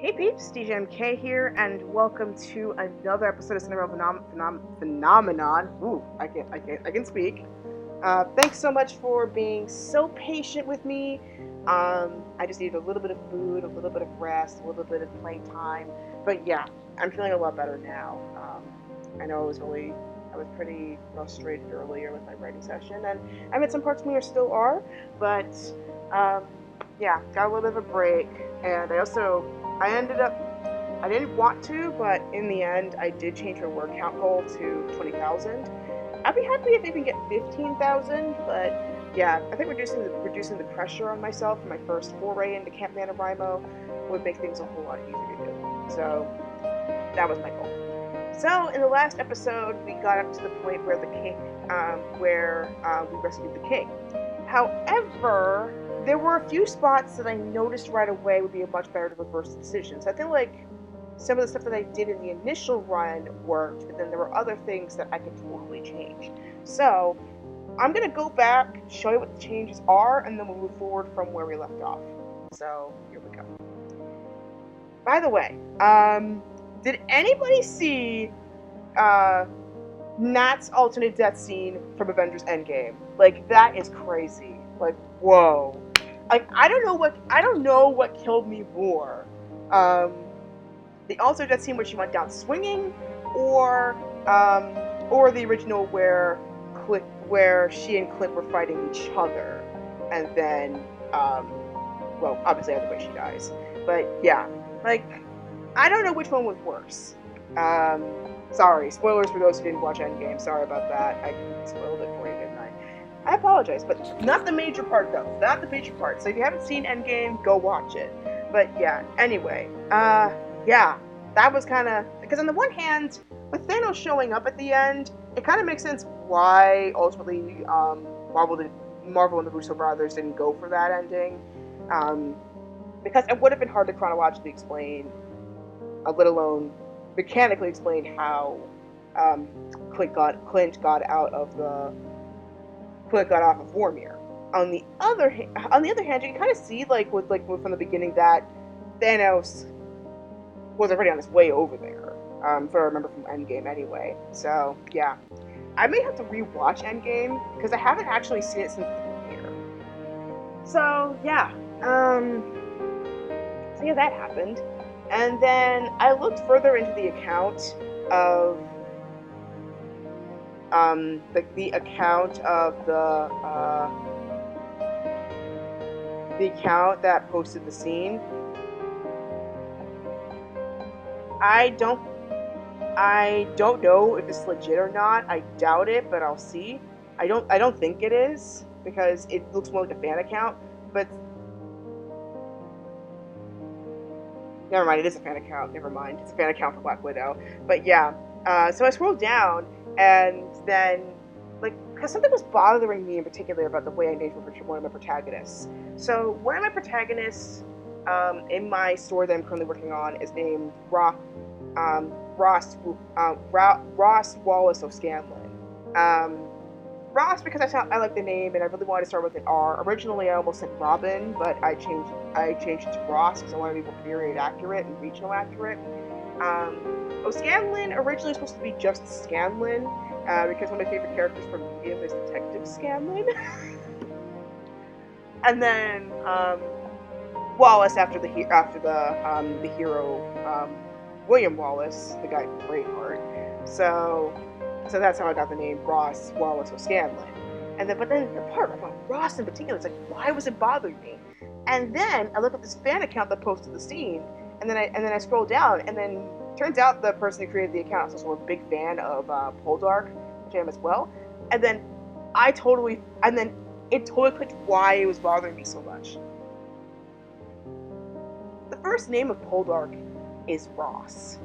Hey peeps, DJMK here, and welcome to another episode of Cinderella Phenomenon. Ooh, I can speak. Thanks so much for being so patient with me. I just needed a little bit of food, a little bit of rest, a little bit of playtime. But yeah, I'm feeling a lot better now. I know I was pretty frustrated earlier with my writing session, and I mean, some parts of me still are, but um, yeah, got a little bit of a break, and I ended up, I didn't want to, but in the end, I did change my word count goal to 20,000. I'd be happy if I can get 15,000, but yeah, I think reducing the pressure on myself for my first foray into Camp NaNoWriMo would make things a whole lot easier to do. So that was my goal. So in the last episode, we got up to the point where the king, where we rescued the king. However, there were a few spots that I noticed right away would be a much better to reverse decisions. I feel like some of the stuff that I did in the initial run worked, but then there were other things that I could totally change. So I'm gonna go back, show you what the changes are, and then we'll move forward from where we left off. So here we go. By the way, did anybody see Nat's alternate death scene from Avengers Endgame? Like, that is crazy. Like, whoa. Like, I don't know what killed me more. Um, the alternate death scene where she went down swinging, or the original where she and Clint were fighting each other, and then well, obviously either way she dies. But yeah, like, I don't know which one was worse. Sorry, spoilers for those who didn't watch Endgame. Sorry about that. I spoiled it for you, didn't I? I apologize, but not the major part though. Not the major part. So if you haven't seen Endgame, go watch it. But yeah, anyway, yeah, that was kind of, because on the one hand, with Thanos showing up at the end, it kind of makes sense why ultimately Marvel and the Russo brothers didn't go for that ending, because it would have been hard to chronologically explain, let alone mechanically explain how Clint got off of Vormir. On the other hand, you can kind of see from the beginning that Thanos was already on his way over there. If I remember from Endgame, anyway. So yeah, I may have to rewatch Endgame because I haven't actually seen it since the premiere. So yeah, that happened, and then I looked further into the account of the account of the account that posted the scene. I don't know if it's legit or not. I doubt it, but I'll see. I don't think it is, because it looks more like a fan account, but never mind, it is a fan account. Never mind, it's a fan account for Black Widow. But yeah, so I scrolled down, and then, like, because something was bothering me in particular about the way I named one of my protagonists. So one of my protagonists in my story that I'm currently working on is named Ross Wallace O'Scanlan. Ross, because I like the name and I really wanted to start with an R. Originally, I almost said Robin, but I changed it to Ross because I wanted to be more period accurate and regional accurate. O'Scanlan originally was supposed to be just Scanlan, because one of my favorite characters from Medium is Detective Scanlan. And then Wallace after the hero William Wallace, the guy from Braveheart. So that's how I got the name Ross Wallace O'Scanlan. But then the part about Ross in particular, it's like, why was it bothering me? And then I look at this fan account that posted the scene, and then I scroll down, and then turns out the person who created the account is also a big fan of Poldark, which I am as well. And then it totally clicked why it was bothering me so much. The first name of Poldark is Ross.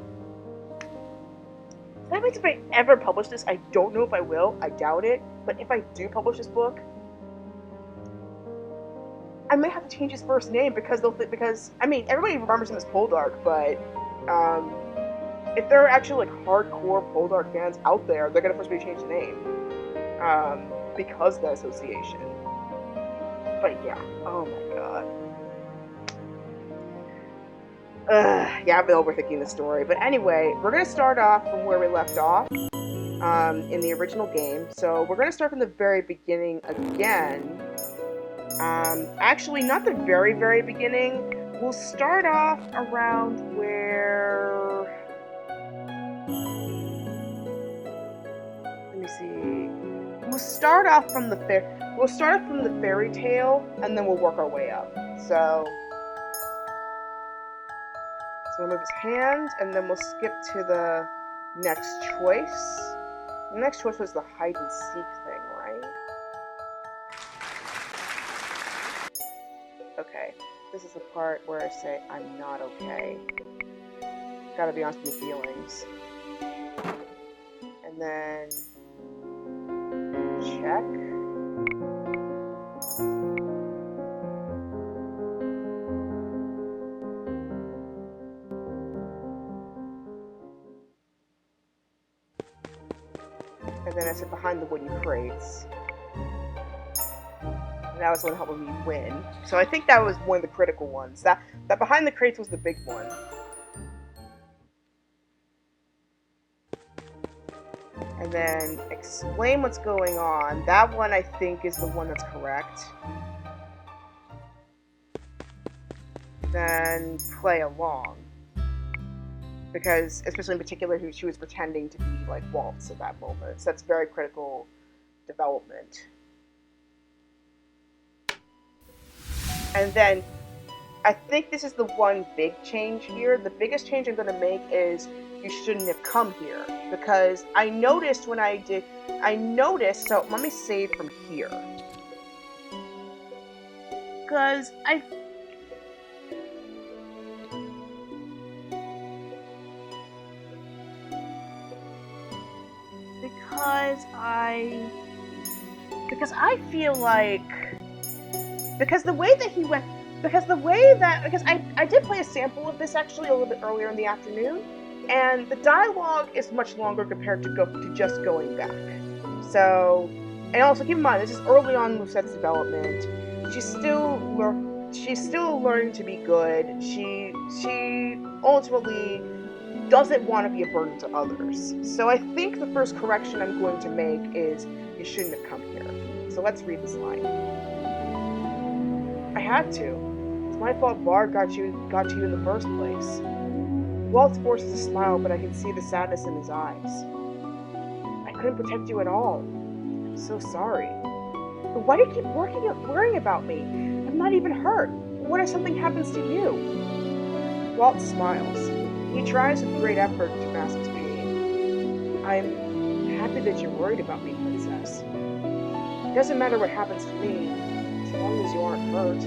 That means if I ever publish this, I don't know if I will, I doubt it, but if I do publish this book, I may have to change his first name because I mean, everybody remembers him as Poldark, but if there are actually like hardcore Poldark fans out there, they're gonna force me to change the name because of that association. But yeah, oh my god. Yeah, I've been overthinking the story. But anyway, we're going to start off from where we left off in the original game. So we're going to start from the very beginning again. Actually, not the very, very beginning. We'll start off around where... Let me see. We'll start off from the fairy tale, and then we'll work our way up. So we'll move his hand, and then we'll skip to the next choice. The next choice was the hide and seek thing, right? Okay, this is the part where I say I'm not okay. Gotta be honest with your feelings. And then check. And then I said behind the wooden crates. And that was one helping me win. So I think that was one of the critical ones. That behind the crates was the big one. And then explain what's going on. That one I think is the one that's correct. Then play along. Because, especially in particular, she was pretending to be like Waltz at that moment. So that's very critical development. And then, I think this is the one big change here. The biggest change I'm going to make is you shouldn't have come here. Because I noticed when I did... so let me save from here. Because I feel like... Because I did play a sample of this actually a little bit earlier in the afternoon, and the dialogue is much longer compared to just going back. So, and also keep in mind, this is early on in Lucetta's development. She's still learning to be good. She ultimately doesn't want to be a burden to others. So I think the first correction I'm going to make is you shouldn't have come here. So let's read this line. I had to. It's my fault Bard got to you in the first place. Waltz forces a smile, but I can see the sadness in his eyes. I couldn't protect you at all. I'm so sorry. But why do you keep worrying about me? I'm not even hurt. What if something happens to you? Waltz smiles. He tries with great effort to mask his pain. I'm happy that you're worried about me, Princess. It doesn't matter what happens to me, as long as you aren't hurt.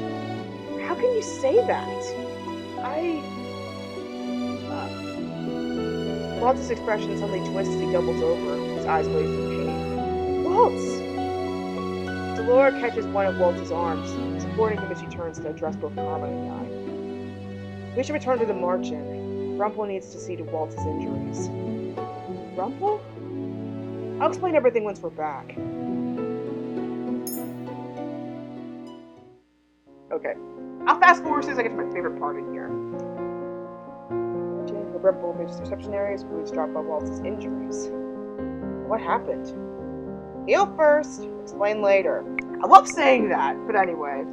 How can you say that? Waltz's expression suddenly twists as he doubles over, his eyes glazed with pain. Waltz! Delora catches one of Waltz's arms, supporting him as she turns to address both Carmen and I. We should return to the march-in. Rumple needs to see to Waltz's injuries. Rumple? I'll explain everything once we're back. Okay. I'll fast forward as soon as I get to my favorite part in here. The Rumple moves to reception areas, boots drop by Waltz's injuries. What happened? Heal first, explain later. I love saying that, but anyway.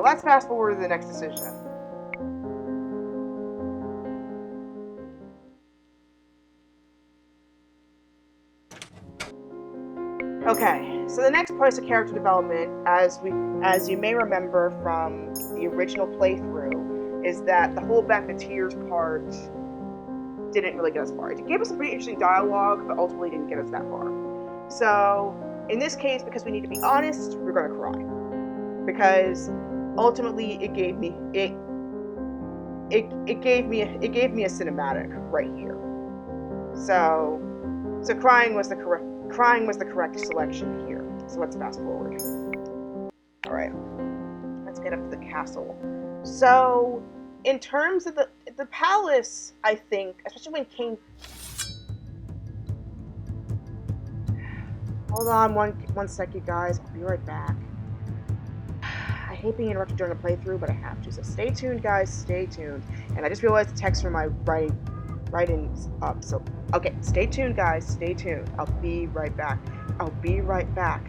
Let's fast forward to the next decision. Okay, so the next place of character development, as you may remember from the original playthrough, is that the whole Back to Tears part didn't really get us far. It gave us some pretty interesting dialogue, but ultimately didn't get us that far. So, in this case, because we need to be honest, we're gonna cry. Because ultimately it gave me a cinematic right here. So crying was the correct selection here. So let's fast forward. Alright. Let's get up to the castle. So, in terms of the palace, I think, especially when King... Hold on one sec, you guys. I'll be right back. I hate being interrupted during a playthrough, but I have to. So stay tuned, guys. Stay tuned. And I just realized the text from my writing's up. So okay, stay tuned, guys. Stay tuned. I'll be right back. I'll be right back.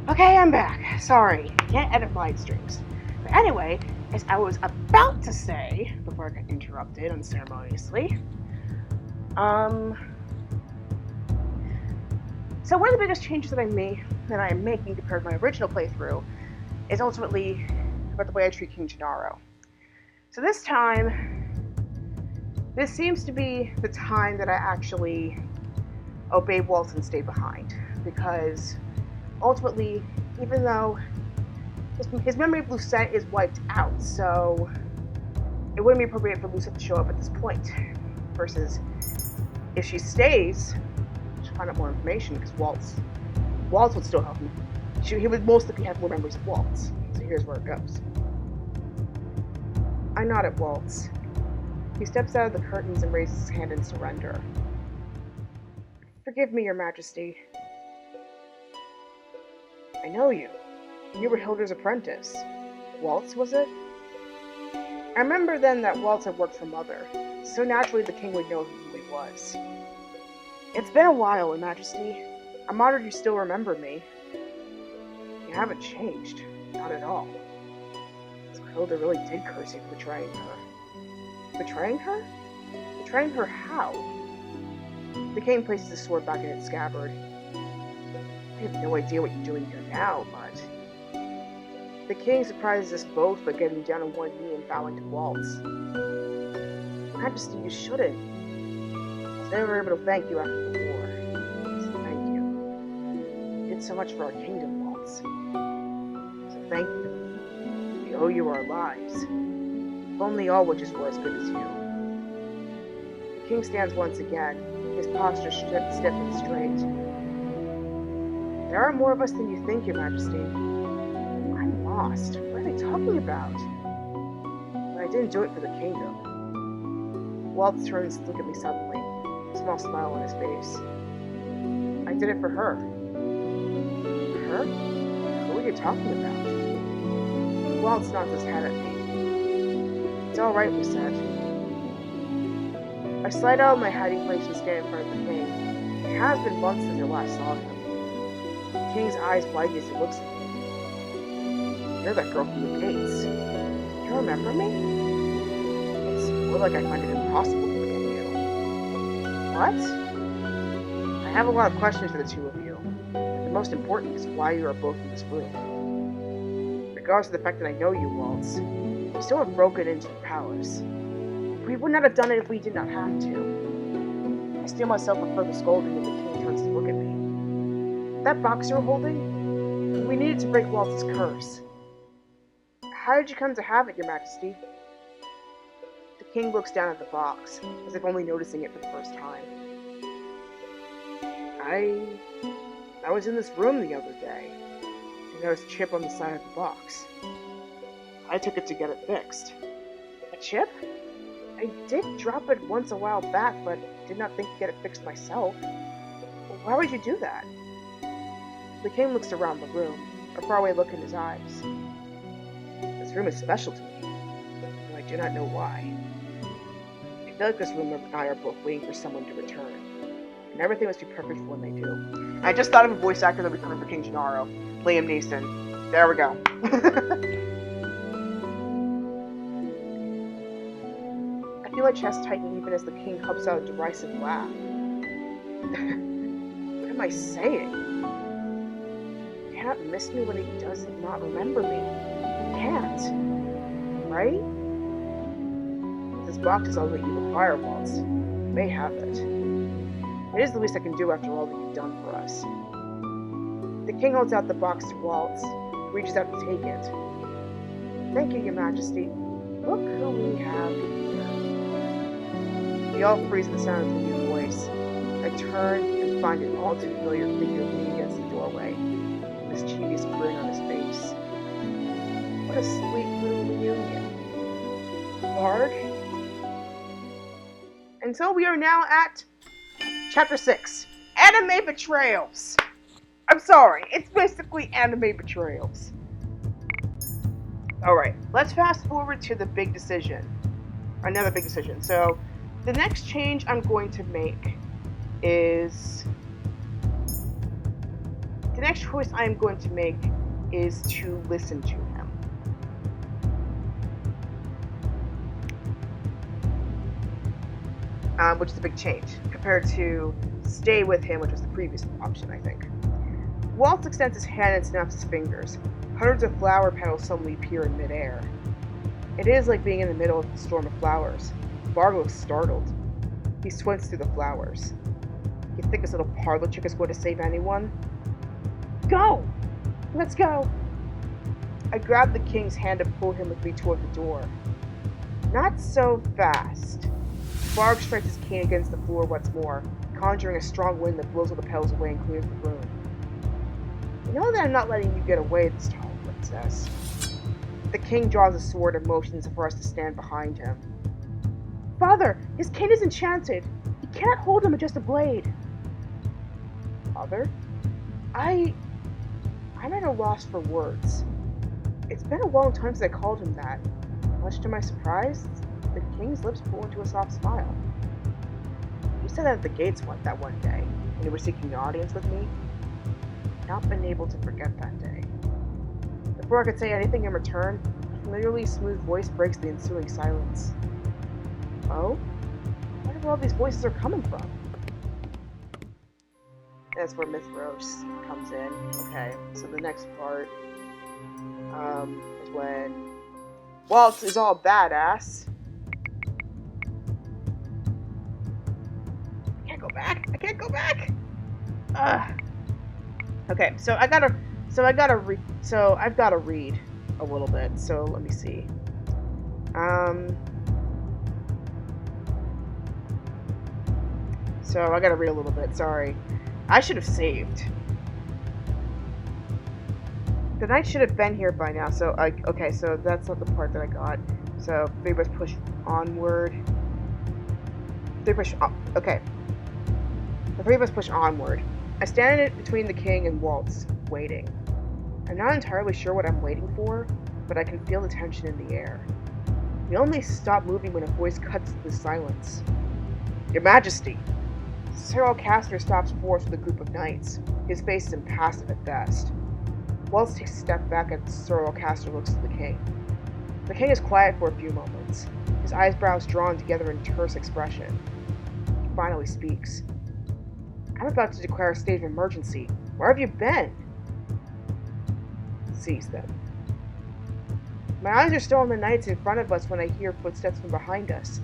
Okay, I'm back. Sorry, can't edit live streams. But anyway, as I was about to say, before I got interrupted unceremoniously, so one of the biggest changes that I am making compared to my original playthrough is ultimately about the way I treat King Gennaro. So this time, this seems to be the time that I actually obey Waltz and stay behind, because ultimately, even though his memory of Lucette is wiped out, so it wouldn't be appropriate for Lucette to show up at this point. Versus, if she stays, she'll find out more information, because Waltz would still help him. He would most likely have more memories of Waltz. So here's where it goes. I nod at Waltz. He steps out of the curtains and raises his hand in surrender. Forgive me, Your Majesty. I know you. You were Hilda's apprentice. Waltz, was it? I remember then that Waltz had worked for Mother, so naturally the king would know who he was. It's been a while, Your Majesty. I'm honored you still remember me. You haven't changed. Not at all. So Hilda really did curse you for betraying her. Betraying her? Betraying her how? The king places his sword back in its scabbard. I have no idea what you're doing here now, but... The king surprises us both by getting down on one knee and bowing to Waltz. Majesty, you shouldn't. I was never able to thank you after the war. So thank you. You did so much for our kingdom, Waltz. So thank you. We owe you our lives. If only all witches were as good as you. The king stands once again, his posture stiff and straight. There are more of us than you think, Your Majesty. I'm lost. What are they talking about? But I didn't do it for the kingdom. Waltz turns to look at me suddenly, a small smile on his face. I did it for her. Her? Who are you talking about? Waltz nods his head at me. It's all right, Lucette. I slide out of my hiding place and stand in front of the king. It has been months since I last saw him. The king's eyes widen as he looks at me. You're that girl from the gates. Do you remember me? It's more like I find it impossible to forget you. What? I have a lot of questions for the two of you. But the most important is why you are both in this room. Regardless of the fact that I know you, Waltz, you still have broken into the palace. We would not have done it if we did not have to. I steel myself for further scolding when the king turns to look at me. That box you're holding? We needed to break Waltz's curse. How did you come to have it, Your Majesty? king looks down at the box, as if only noticing it for the first time. I was in this room the other day, and there was a chip on the side of the box. I took it to get it fixed. A chip? I did drop it once a while back, but did not think to get it fixed myself. Why would you do that? The king looks around the room, a faraway look in his eyes. This room is special to me, and I do not know why. I feel like this room and I are both waiting for someone to return, and everything must be perfect for when they do. I just thought of a voice actor that would be coming for King Gennaro, Liam Neeson. There we go. I feel my chest tighten even as the king huffs out a derisive laugh. What am I saying? He cannot miss me when he does not remember me. He can't. Right? This box is all that you require, Waltz. You may have it. It is the least I can do after all that you've done for us. The king holds out the box to Waltz, who reaches out to take it. Thank you, Your Majesty. Look who we have here. We all freeze at the sound of the new voice. I turn and find an all too familiar figure leaning against the doorway, a mischievous grin on his face. What a sweet little reunion. Bard? And so we are now at Chapter 6. Anime Betrayals. I'm sorry, it's basically anime betrayals. Alright, let's fast forward to the big decision. Another big decision. So, the next change I'm going to make is... The next choice I'm going to make is to listen to him. Which is a big change, compared to stay with him, which was the previous option, I think. Waltz extends his hand and snaps his fingers. Hundreds of flower petals suddenly appear in midair. It is like being in the middle of a storm of flowers. Bard looks startled. He squints through the flowers. You think this little parlor chick is going to save anyone? Go! Let's go! I grab the king's hand and pull him with me toward the door. Not so fast. Bard strikes his cane against the floor once more, conjuring a strong wind that blows all the petals away and clears the room. You know that I'm not letting you get away this time, princess. The king draws a sword and motions for us to stand behind him. Father, his cane is enchanted. You can't hold him with just a blade. Father? I'm at a loss for words. It's been a long time since I called him that. Much to my surprise, the king's lips pull into a soft smile. You said that at the gates that one day, when you were seeking an audience with me. Not been able to forget that day. Before I could say anything in return, a familiarly smooth voice breaks the ensuing silence. Oh? Where all these voices are coming from? That's where Mithros comes in. Okay, so the next part is when Waltz is all badass. I can't go back! Ugh. Okay, so I've got to read a little bit. So let me see. So I got to read a little bit. Sorry, I should have saved. The knight should have been here by now. So okay, so that's not the part that I got. So three of us push onward. Okay. The three of us push onward. I stand between the king and Waltz, waiting. I'm not entirely sure what I'm waiting for, but I can feel the tension in the air. We only stop moving when a voice cuts the silence. Your Majesty! Cyril Castor stops before us with a group of knights. His face is impassive at best. Waltz takes a step back as Cyril Castor looks at the king. The king is quiet for a few moments, his eyebrows drawn together in terse expression. He finally speaks. I'm about to declare a state of emergency. Where have you been? Seize them. My eyes are still on the knights in front of us when I hear footsteps from behind us.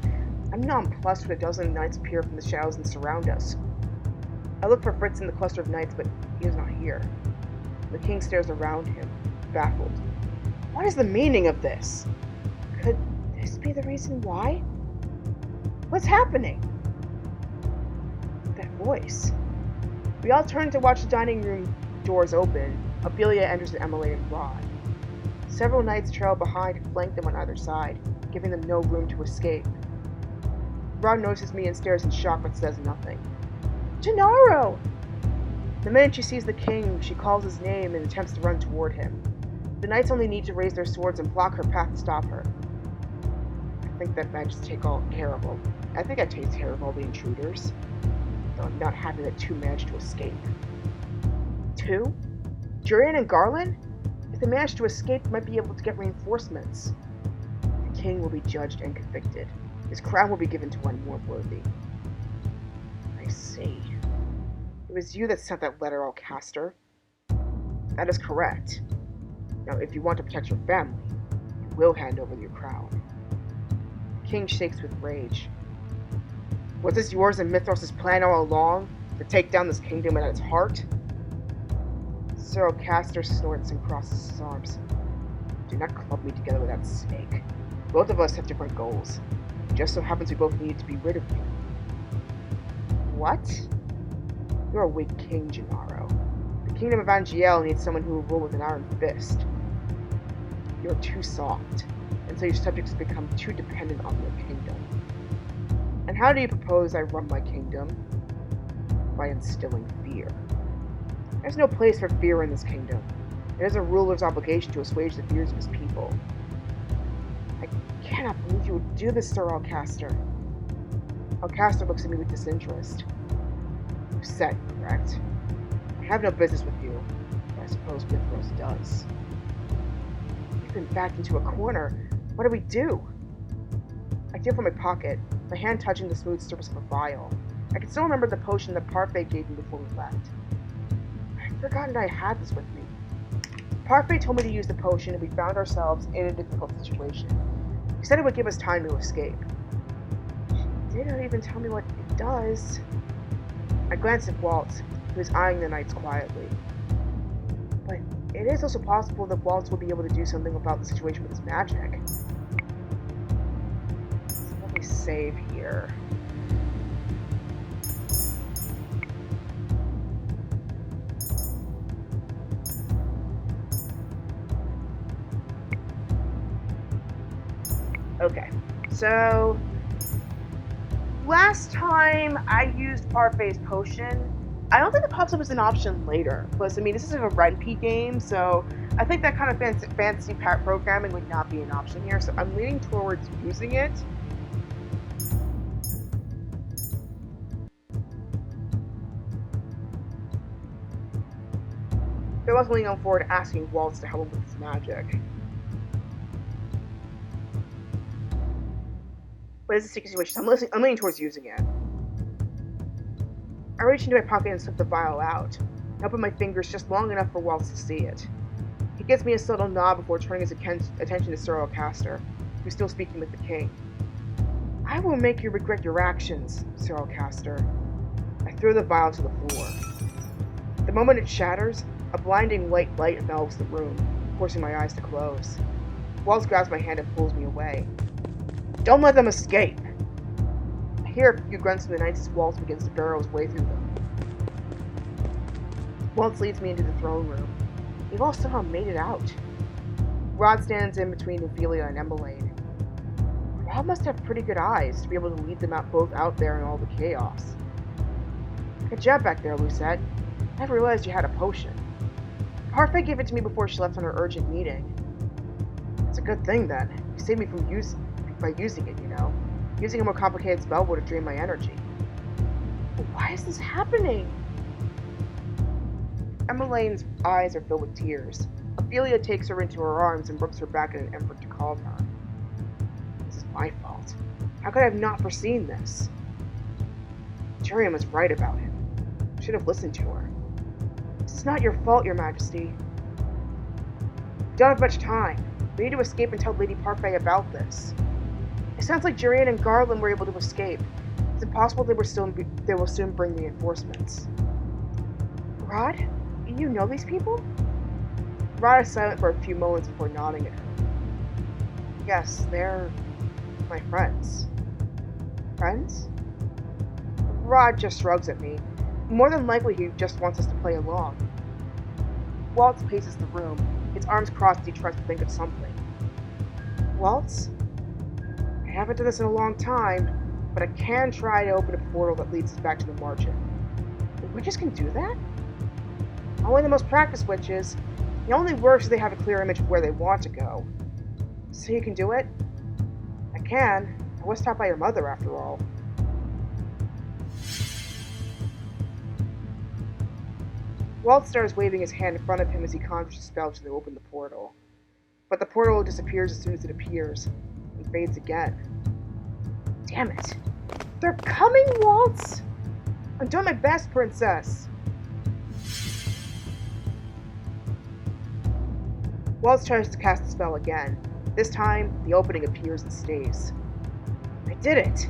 I'm nonplussed when a dozen knights appear from the shadows and surround us. I look for Fritz in the cluster of knights, but he is not here. The king stares around him, baffled. What is the meaning of this? Could this be the reason why? What's happening? That voice. We all turn to watch the dining room doors open. Ophelia enters with Emily and Rod. Several knights trail behind and flank them on either side, giving them no room to escape. Rod notices me and stares in shock but says nothing. Gennaro! The minute she sees the king, she calls his name and attempts to run toward him. The knights only need to raise their swords and block her path to stop her. I think that managed to take care of all. I think I take care of all the intruders. Though I'm not happy that two managed to escape. Two? Jurian and Garland? If they manage to escape, they might be able to get reinforcements. The king will be judged and convicted. His crown will be given to one more worthy. I see. It was you that sent that letter, Alcaster. That is correct. Now, if you want to protect your family, you will hand over your crown. The king shakes with rage. Was this yours and Mithras' plan all along, to take down this kingdom at its heart? Sir Alcaster snorts and crosses his arms. Do not club me together with that snake. Both of us have different goals. It just so happens we both need to be rid of you. What? You're a weak king, Gennaro. The kingdom of Angiel needs someone who will rule with an iron fist. You're too soft, and so your subjects become too dependent on your kingdom. And how do you propose I run my kingdom? By instilling fear. There's no place for fear in this kingdom. It is a ruler's obligation to assuage the fears of his people. I cannot believe you would do this, Sir Alcaster. Alcaster looks at me with disinterest. You're set, correct? I have no business with you, but I suppose Mithras does. We've been backed into a corner. What do we do? I feel from my pocket, my hand touching the smooth surface of a vial. I can still remember the potion that Parfait gave me before we left. I'd forgotten I had this with me. Parfait told me to use the potion and we found ourselves in a difficult situation. He said it would give us time to escape. She didn't even tell me what it does. I glanced at Waltz, who was eyeing the knights quietly. But it is also possible that Waltz will be able to do something about the situation with his magic. So let me save here. Okay, so last time I used Parfait's potion, I don't think it pops up as an option later. Plus, I mean, this is a Ren'Py game, so I think that kind of fancy programming would not be an option here, so I'm leaning towards using it. But I was leaning forward to asking Waltz to help him with his magic. But it's a sticky situation, so I'm leaning towards using it. I reach into my pocket and slip the vial out, and open my fingers just long enough for Waltz to see it. He gives me a subtle nod before turning his attention to Sir Alcaster, who's still speaking with the king. I will make you regret your actions, Sir Alcaster. I throw the vial to the floor. The moment it shatters, a blinding white light envelops the room, forcing my eyes to close. Waltz grabs my hand and pulls me away. Don't let them escape! I hear a few grunts from the knights as Waltz begins to burrow his way through them. Waltz leads me into the throne room. We've all somehow made it out. Rod stands in between Ophelia and Emmeline. Rod must have pretty good eyes to be able to lead them both out there in all the chaos. Good job back there, Lucette. I never realized you had a potion. Parfait gave it to me before she left on her urgent meeting. It's a good thing, then. You saved me from by using it, you know. Using a more complicated spell would have drained my energy. But why is this happening? Emmeline's eyes are filled with tears. Ophelia takes her into her arms and rubs her back in an effort to calm her. This is my fault. How could I have not foreseen this? Jurian was right about him. I should have listened to her. This is not your fault, Your Majesty. We don't have much time. We need to escape and tell Lady Parfait about this. It sounds like Jurian and Garland were able to escape. It's impossible they will soon bring reinforcements. Rod? You know these people? Rod is silent for a few moments before nodding at her. Yes, they're my friends. Friends? Rod just shrugs at me. More than likely, he just wants us to play along. Waltz paces the room, his arms crossed as he tries to think of something. Waltz? I haven't done this in a long time, but I can try to open a portal that leads us back to the margin. Witches can do that? Only the most practiced witches. It only works if they have a clear image of where they want to go. So you can do it? I can. I was taught by your mother, after all. Waltz starts waving his hand in front of him as he conjures a spell to open the portal. But the portal disappears as soon as it appears, and fades again. Damn it! They're coming, Waltz! I'm doing my best, Princess! Waltz tries to cast the spell again. This time, the opening appears and stays. I did it!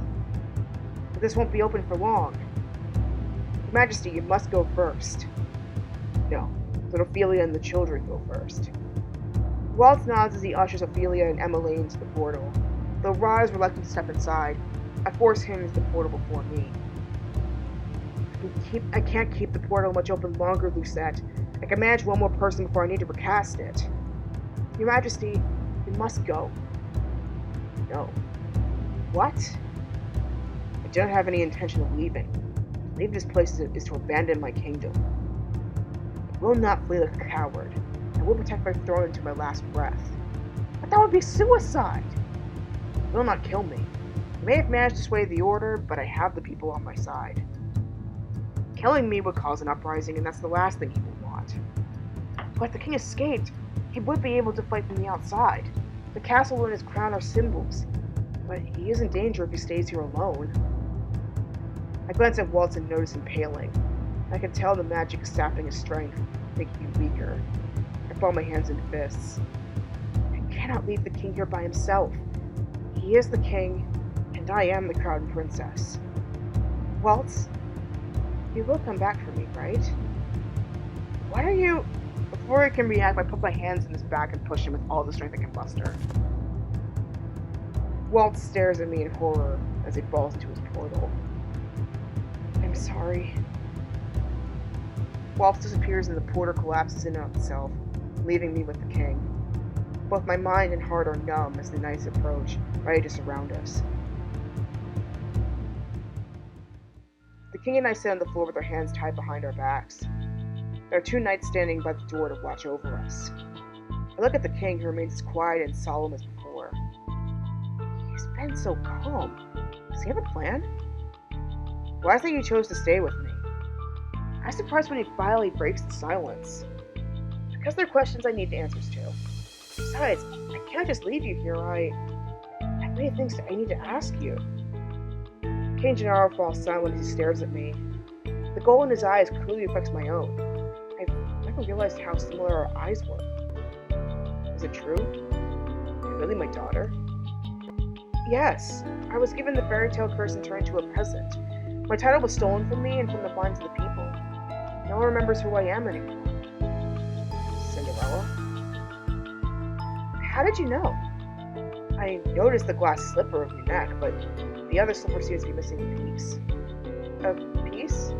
But this won't be open for long. Your Majesty, you must go first. No, let Ophelia and the children go first. Waltz nods as he ushers Ophelia and Emily into the portal. Though Rod is reluctant to step inside, I force him into the portal before me. I can't keep the portal much open longer, Lucette. I can manage one more person before I need to recast it. Your Majesty, you must go. No. What? I don't have any intention of leaving. To leave this place is to abandon my kingdom. I will not flee like a coward. I will protect my throne until my last breath. But that would be suicide! It will not kill me. I may have managed to sway the order, but I have the people on my side. Killing me would cause an uprising, and that's the last thing he would want. But the king escaped. He would be able to fight from the outside. The castle and his crown are symbols, but he is in danger if he stays here alone. I glance at Waltz and notice him paling. I can tell the magic is sapping his strength, making him weaker. I ball my hands into fists. I cannot leave the king here by himself. He is the king, and I am the crowned princess. Waltz, you will come back for me, right? What are you... Before I can react, I put my hands in his back and push him with all the strength I can muster. Waltz stares at me in horror as he falls into his portal. I'm sorry. Waltz disappears and the portal collapses in on itself, leaving me with the king. Both my mind and heart are numb as the knights approach, ready to surround us. The king and I sit on the floor with our hands tied behind our backs. There are two knights standing by the door to watch over us. I look at the king, who remains as quiet and solemn as before. He's been so calm. Does he have a plan? Why is it you chose to stay with me? I'm surprised when he finally breaks the silence. Because there are questions I need answers to. Besides, I can't just leave you here. I have many things I need to ask you. King Gennaro falls silent as he stares at me. The gold in his eyes clearly reflects my own. I've never realized how similar our eyes were. Is it true? Am I really my daughter? Yes, I was given the fairy tale curse and turned into a peasant. My title was stolen from me and from the minds of the people. No one remembers who I am anymore. Cinderella? How did you know? I noticed the glass slipper of your neck, but the other slipper seems to be missing a piece. A piece?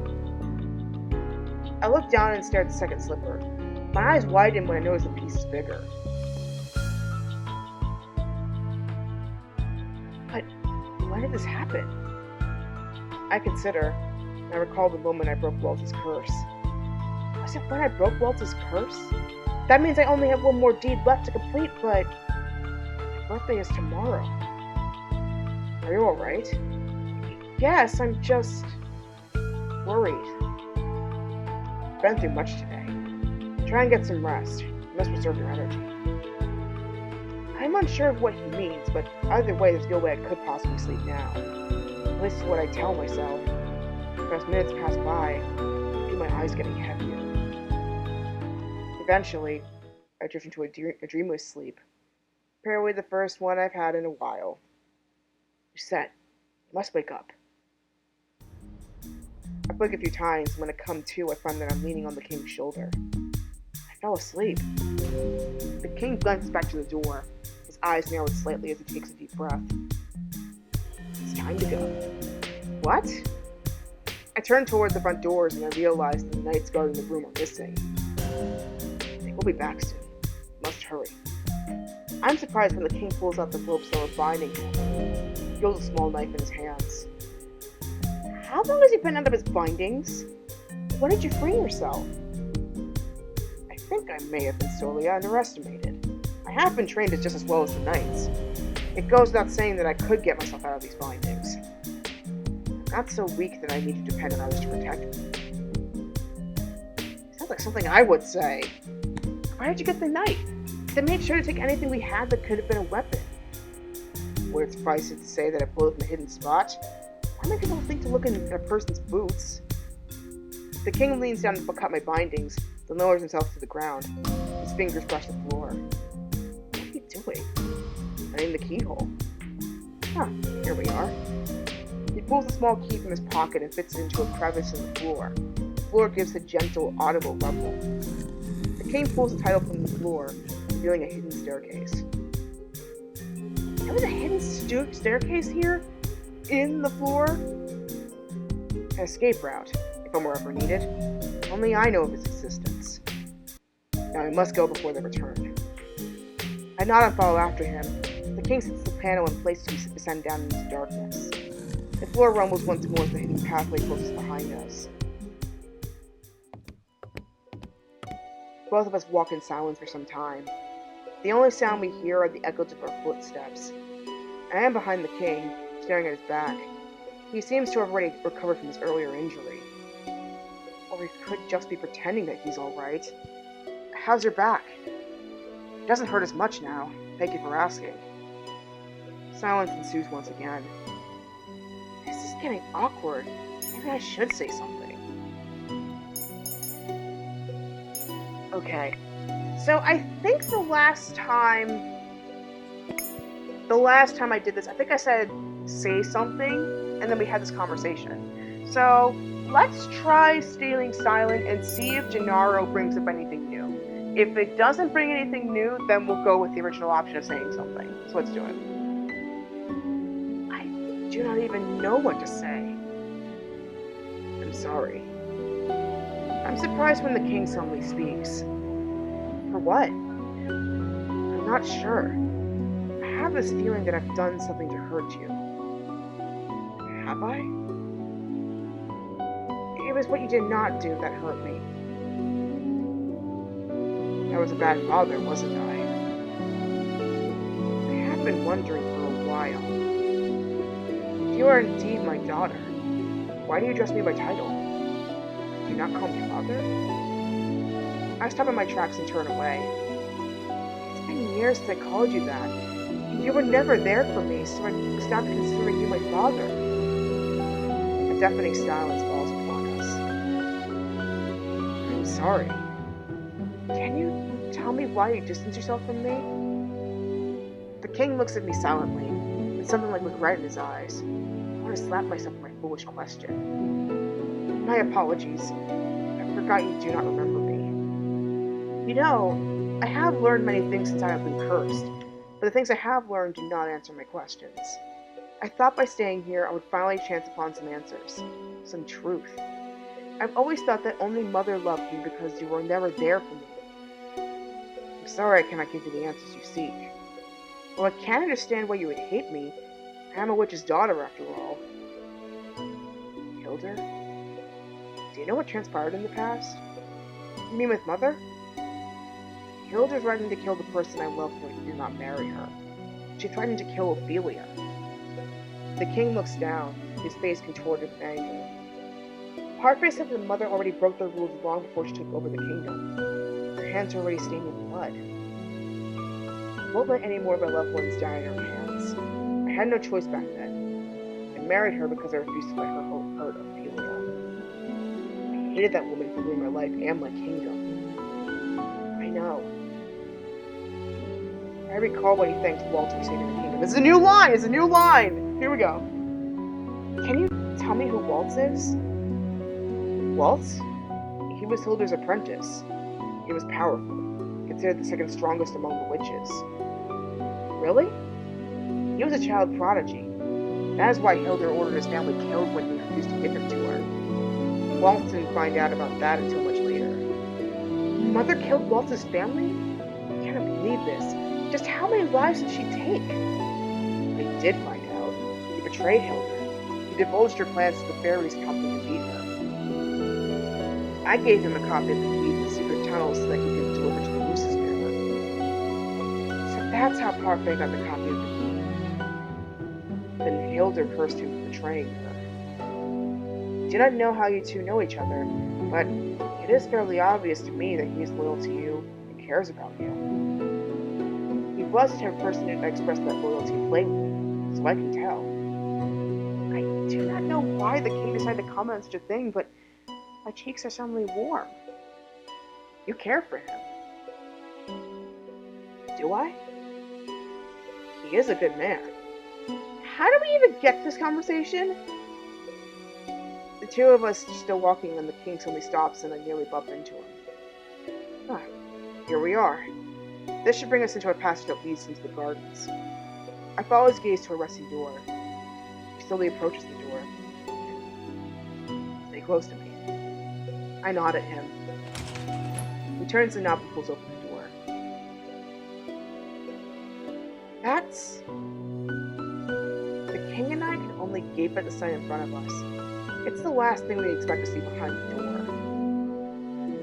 I looked down and stared at the second slipper. My eyes widened when I noticed the piece is bigger. But when did this happen? I consider, and I recall the moment I broke Waltz's curse. Was it when I broke Waltz's curse? That means I only have one more deed left to complete, but my birthday is tomorrow. Are you alright? Yes, I'm just worried. Been through much today. Try and get some rest. You must preserve your energy. I'm unsure of what he means, but either way, there's no way I could possibly sleep now. At least is what I tell myself. As minutes pass by, I feel my eyes getting heavier. Eventually, I drift into a dreamless sleep. Apparently the first one I've had in a while. Reset. I must wake up. I blink a few times, and when I come to, I find that I'm leaning on the king's shoulder. I fell asleep. The king glances back to the door, his eyes narrowed slightly as he takes a deep breath. It's time to go. What? I turned toward the front doors and I realized the knights guarding the room are missing. They will be back soon. Must hurry. I'm surprised when the king pulls out the ropes that were binding him. He holds a small knife in his hands. How long has he been under his bindings? When did you free yourself? I think I may have been sorely underestimated. I have been trained just as well as the knights. It goes without saying that I could get myself out of these bindings. I'm not so weak that I need to depend on others to protect me. Sounds like something I would say. Why did you get the knife? They made sure to take anything we had that could have been a weapon. Would it suffice it to say that I pulled it from a hidden spot? Why make people think to look in a person's boots? The king leans down to cut my bindings, then lowers himself to the ground. His fingers brush the floor. What are you doing? Finding the keyhole. Here we are. He pulls a small key from his pocket and fits it into a crevice in the floor. The floor gives a gentle, audible rumble. The king pulls the title from the floor, revealing a hidden staircase. There was a hidden staircase here? In the floor? An escape route, if I were ever needed. Only I know of its existence. Now I must go before they return. I nod and follow after him. The king sets the panel in place to descend down into darkness. The floor rumbles once more as the hidden pathway closes behind us. Both of us walk in silence for some time. The only sound we hear are the echoes of our footsteps. I am behind the king, staring at his back. He seems to have already recovered from his earlier injury. Or he could just be pretending that he's alright. How's your back? It doesn't hurt as much now. Thank you for asking. Silence ensues once again. This is getting awkward. Maybe I should say something. Okay. So I think the last time I did this, I think I said say something, and then we had this conversation. So let's try staying silent and see if Gennaro brings up anything new. If it doesn't bring anything new, then we'll go with the original option of saying something. So let's do it. I do not even know what to say. I'm sorry. I'm surprised when the king suddenly speaks. For what? I'm not sure. I have this feeling that I've done something to hurt you. Have I? It was what you did not do that hurt me. I was a bad father, wasn't I? I have been wondering for a while. If you are indeed my daughter, why do you address me by title? Do you not call me father? I stop in my tracks and turn away. It's been years since I called you that. You were never there for me, so I stopped considering you my father. A deafening silence falls upon us. I'm sorry. Can you tell me why you distance yourself from me? The king looks at me silently, with something like regret in his eyes. I want to slap myself for my foolish question. My apologies. I forgot you do not remember me. You know, I have learned many things since I have been cursed, but the things I have learned do not answer my questions. I thought by staying here I would finally chance upon some answers, some truth. I've always thought that only Mother loved me because you were never there for me. I'm sorry I cannot give you the answers you seek. Well, I can't understand why you would hate me. I am a witch's daughter, after all. Hilda? Do you know what transpired in the past? You mean with Mother? Hilda threatened to kill the person I loved when he did not marry her. She threatened to kill Ophelia. The king looks down, his face contorted with anger. Heartface said that Mother already broke the rules long before she took over the kingdom. Her hands are already stained with blood. I won't let any more of my loved ones die in her hands. I had no choice back then. I married her because I refused to let her hurt Ophelia. I hated that woman for ruining my life and my kingdom. I know. I recall what he thanked Waltz for saving the kingdom. It's a new line! It's a new line! Here we go. Can you tell me who Waltz is? Waltz? He was Hilda's apprentice. He was powerful, considered the second strongest among the witches. Really? He was a child prodigy. That is why Hildur ordered his family killed when he refused to give him to her. Waltz didn't find out about that until much later. Mother killed Waltz's family? I can't believe this. Just how many lives did she take? They did find out. He betrayed Hildur. He divulged her plans to the fairies' company to beat her. I gave him a copy of the key to the secret tunnel so that he could deliver to the Lucis bearer. So that's how Parfait got the copy of the key. Then Hildur cursed him for betraying her. I do not know how you two know each other, but it is fairly obvious to me that he is loyal to you and cares about you. He was the type of person who expressed that loyalty plainly, so I can tell. I do not know why the king decided to comment on such a thing, but my cheeks are suddenly warm. You care for him. Do I? He is a good man. How do we even get to this conversation? The two of us are still walking and the king suddenly stops and I nearly bump into him. Ah, here we are. This should bring us into a passage that leads into the gardens. I follow his gaze to a rusty door. He slowly approaches the door. Stay close to me. I nod at him. He turns the knob and pulls open the door. That's... The king and I can only gape at the sight in front of us. It's the last thing we expect to see behind the door.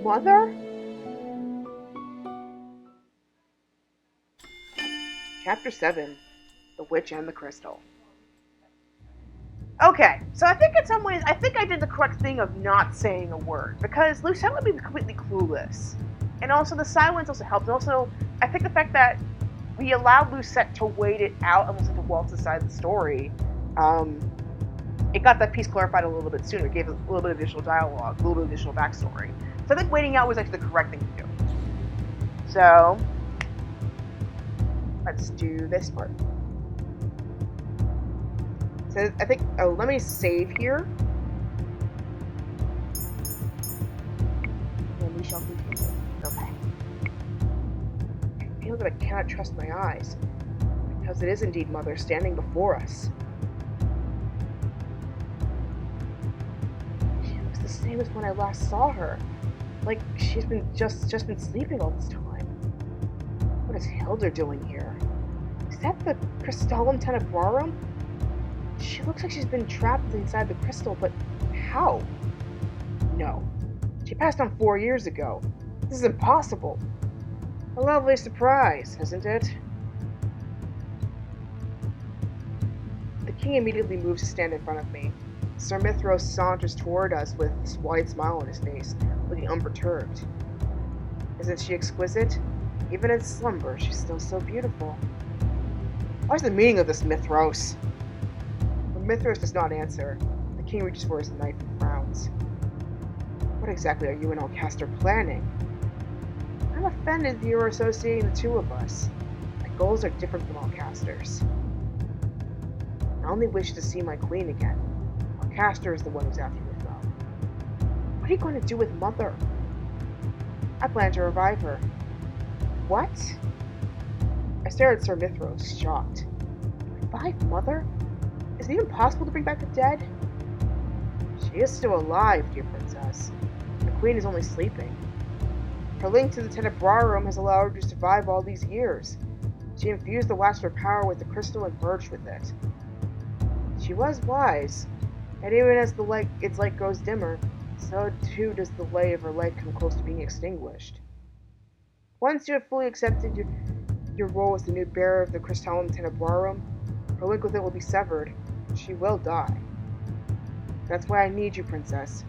Mother? Chapter 7. The Witch and the Crystal. Okay, so I think in some ways, I think I did the correct thing of not saying a word, because Lucette would be completely clueless. And also the silence also helped. And also, I think the fact that we allowed Lucette to wait it out and listen to Waltz's side of the story, it got that piece clarified a little bit sooner. It gave a little bit of additional dialogue, a little bit of additional backstory. So I think waiting out was actually the correct thing to do. So, let's do this part. So I think, let me save here. And we shall continue. Okay. I feel that I cannot trust my eyes, because it is indeed Mother standing before us. She looks the same as when I last saw her. Like she's been just been sleeping all this time. What is Hildur doing here? Is that the Crystallum Tenebrarum? She looks like she's been trapped inside the crystal, but how? No. She passed on 4 years ago. This is impossible. A lovely surprise, isn't it? The king immediately moves to stand in front of me. Sir Mithros saunters toward us with a wide smile on his face, looking unperturbed. Isn't she exquisite? Even in slumber, she's still so beautiful. What's the meaning of this, Mithros? When Mithros does not answer, the king reaches for his knife and frowns. What exactly are you and Alcaster planning? I'm offended that you are associating the two of us. My goals are different from Alcaster's. I only wish to see my queen again. Alcaster is the one who's after your throne. What are you going to do with Mother? I plan to revive her. What? I stare at Sir Mithros, shocked. Revive Mother? Is it even possible to bring back the dead? She is still alive, dear princess. The queen is only sleeping. Her link to the Tenebrarum has allowed her to survive all these years. She infused the last of her power with the crystal and merged with it. She was wise, and even as its light grows dimmer, so too does the light of her life come close to being extinguished. Once you have fully accepted your role as the new bearer of the Crystallum Tenebrarum, her link with it will be severed, and she will die. That's why I need you, princess.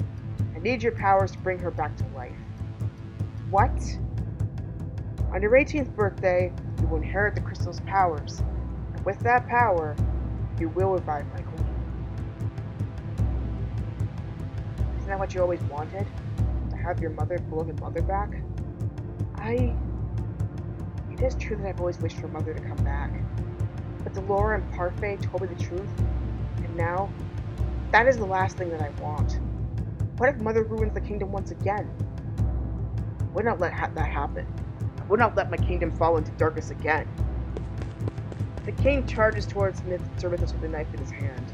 I need your powers to bring her back to life. What? On your 18th birthday, you will inherit the crystal's powers, and with that power, you will revive my queen. Isn't that what you always wanted? To have your beloved mother back? It is true that I've always wished for Mother to come back. But Delora and Parfait told me the truth, and now, that is the last thing that I want. What if Mother ruins the kingdom once again? I would not let that happen. I would not let my kingdom fall into darkness again. The king charges towards Sir Mithros with a knife in his hand.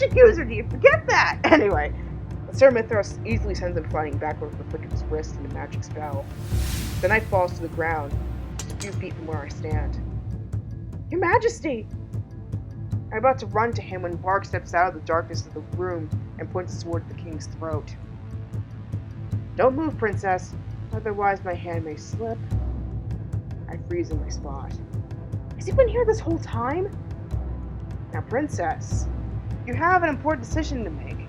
magic user, do you forget that? Anyway, Sir Mithras easily sends him flying backward with a flick of his wrist and a magic spell. The knife falls to the ground, just a few feet from where I stand. Your Majesty! I'm about to run to him when Varg steps out of the darkness of the room and points his sword at the king's throat. Don't move, princess, otherwise my hand may slip. I freeze in my spot. Has he been here this whole time? Now, princess, you have an important decision to make.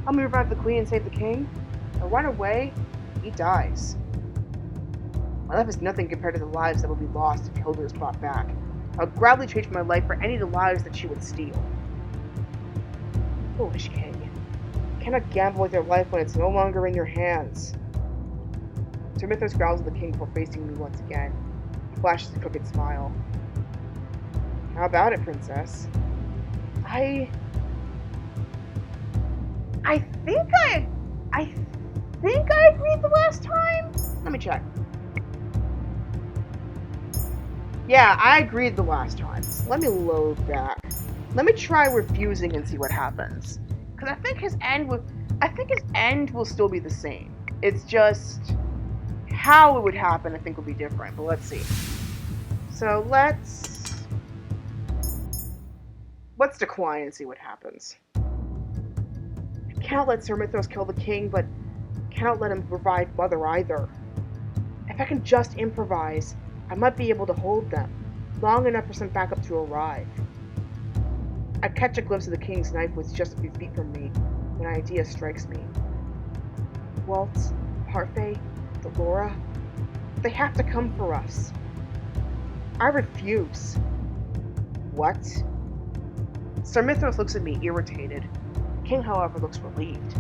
Help me revive the queen and save the king, or run away, he dies. My life is nothing compared to the lives that will be lost if Hilda is brought back. I'll gladly trade my life for any of the lives that she would steal. Foolish king. You cannot gamble with your life when it's no longer in your hands. Sir Mithras growls at the king before facing me once again. He flashes a crooked smile. How about it, princess? I think I agreed the last time. Let me check. Yeah, I agreed the last time. So let me load back. Let me try refusing and see what happens. Because I think his end will still be the same. It's just how it would happen I think will be different, but let's see. So let's decline and see what happens. I cannot let Sir Mithras kill the king, but cannot let him revive Mother either. If I can just improvise, I might be able to hold them, long enough for some backup to arrive. I catch a glimpse of the king's knife was just a few feet from me when an idea strikes me. Waltz, Parfait, Delora, they have to come for us. I refuse. What? Sir Mithras looks at me, irritated. The king, however, looks relieved.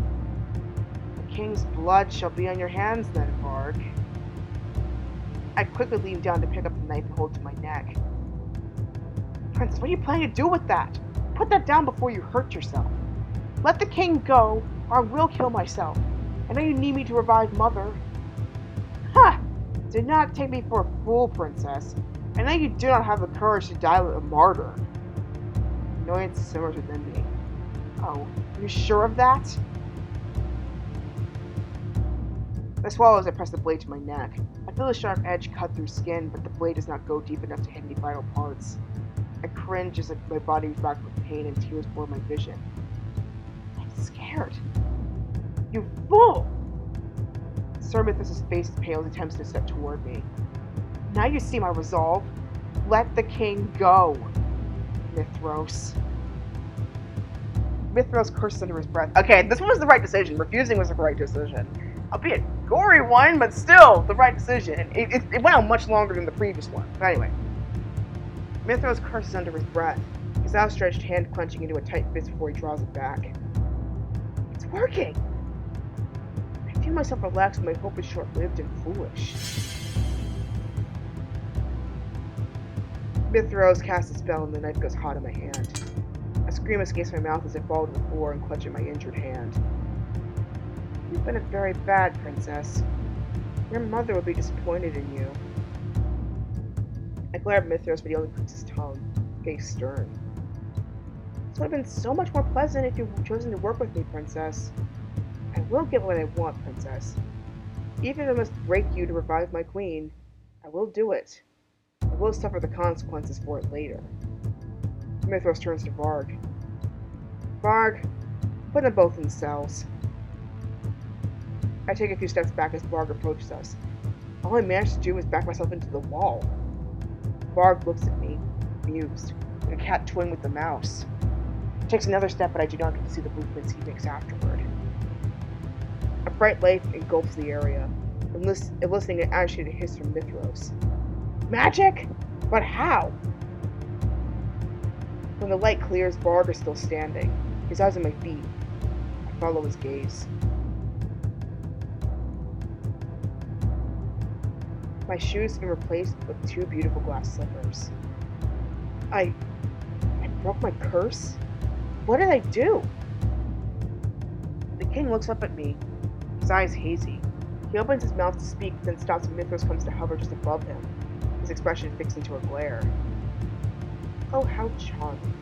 The king's blood shall be on your hands then, Varg. I quickly lean down to pick up the knife and hold it to my neck. Princess, what are you planning to do with that? Put that down before you hurt yourself. Let the king go, or I will kill myself. I know you need me to revive Mother. Ha! Do not take me for a fool, princess. I know you do not have the courage to die like a martyr. Annoyance simmers within me. Oh, are you sure of that? I swallow as I press the blade to my neck. I feel the sharp edge cut through skin, but the blade does not go deep enough to hit any vital parts. I cringe as my body is racked with pain and tears blur my vision. I'm scared. You fool! Sir Mithras' face is pale as he attempts to step toward me. Now you see my resolve. Let the king go, Mithras. Mithras curses under his breath. Okay, this one was the right decision. Refusing was the right decision. Albeit gory one, but still the right decision. It went on much longer than the previous one. But anyway. Mithras curses under his breath, his outstretched hand clenching into a tight fist before he draws it back. It's working! I feel myself relax when my hope is short-lived and foolish. Mithras casts a spell and the knife goes hot in my hand. A scream escapes my mouth as I fall to the floor and clutch at my injured hand. You've been a very bad princess. Your mother would be disappointed in you. I glare at Mithras, but he only clicks his tongue, getting stern. This would have been so much more pleasant if you had chosen to work with me, princess. I will get what I want, princess. Even if I must break you to revive my queen, I will do it. I will suffer the consequences for it later. Mithras turns to Varg. Varg, put them both in cells. I take a few steps back as Varg approaches us. All I managed to do was back myself into the wall. Varg looks at me, amused, like a cat toying with the mouse. He takes another step, but I do not get to see the movements he makes afterward. A bright light engulfs the area, eliciting an agitated hiss from Mithras. Magic? But how? When the light clears, Varg is still standing, his eyes on my feet. I follow his gaze. My shoes have been replaced with two beautiful glass slippers. I broke my curse? What did I do? The king looks up at me, his eyes hazy. He opens his mouth to speak, then stops when Mithras comes to hover just above him, his expression fixed into a glare. Oh, how charming.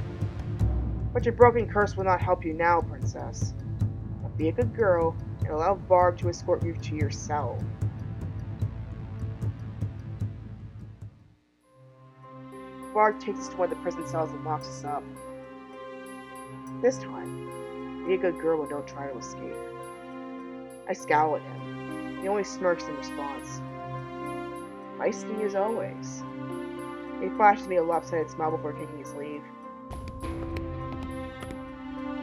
But your broken curse will not help you now, princess. Now be a good girl and allow Varg to escort you to your cell. Varg takes us to one of the prison cells and locks us up. This time, be a good girl and don't try to escape. I scowl at him. He only smirks in response. Feisty as always. He flashes me a lopsided smile before taking his leave.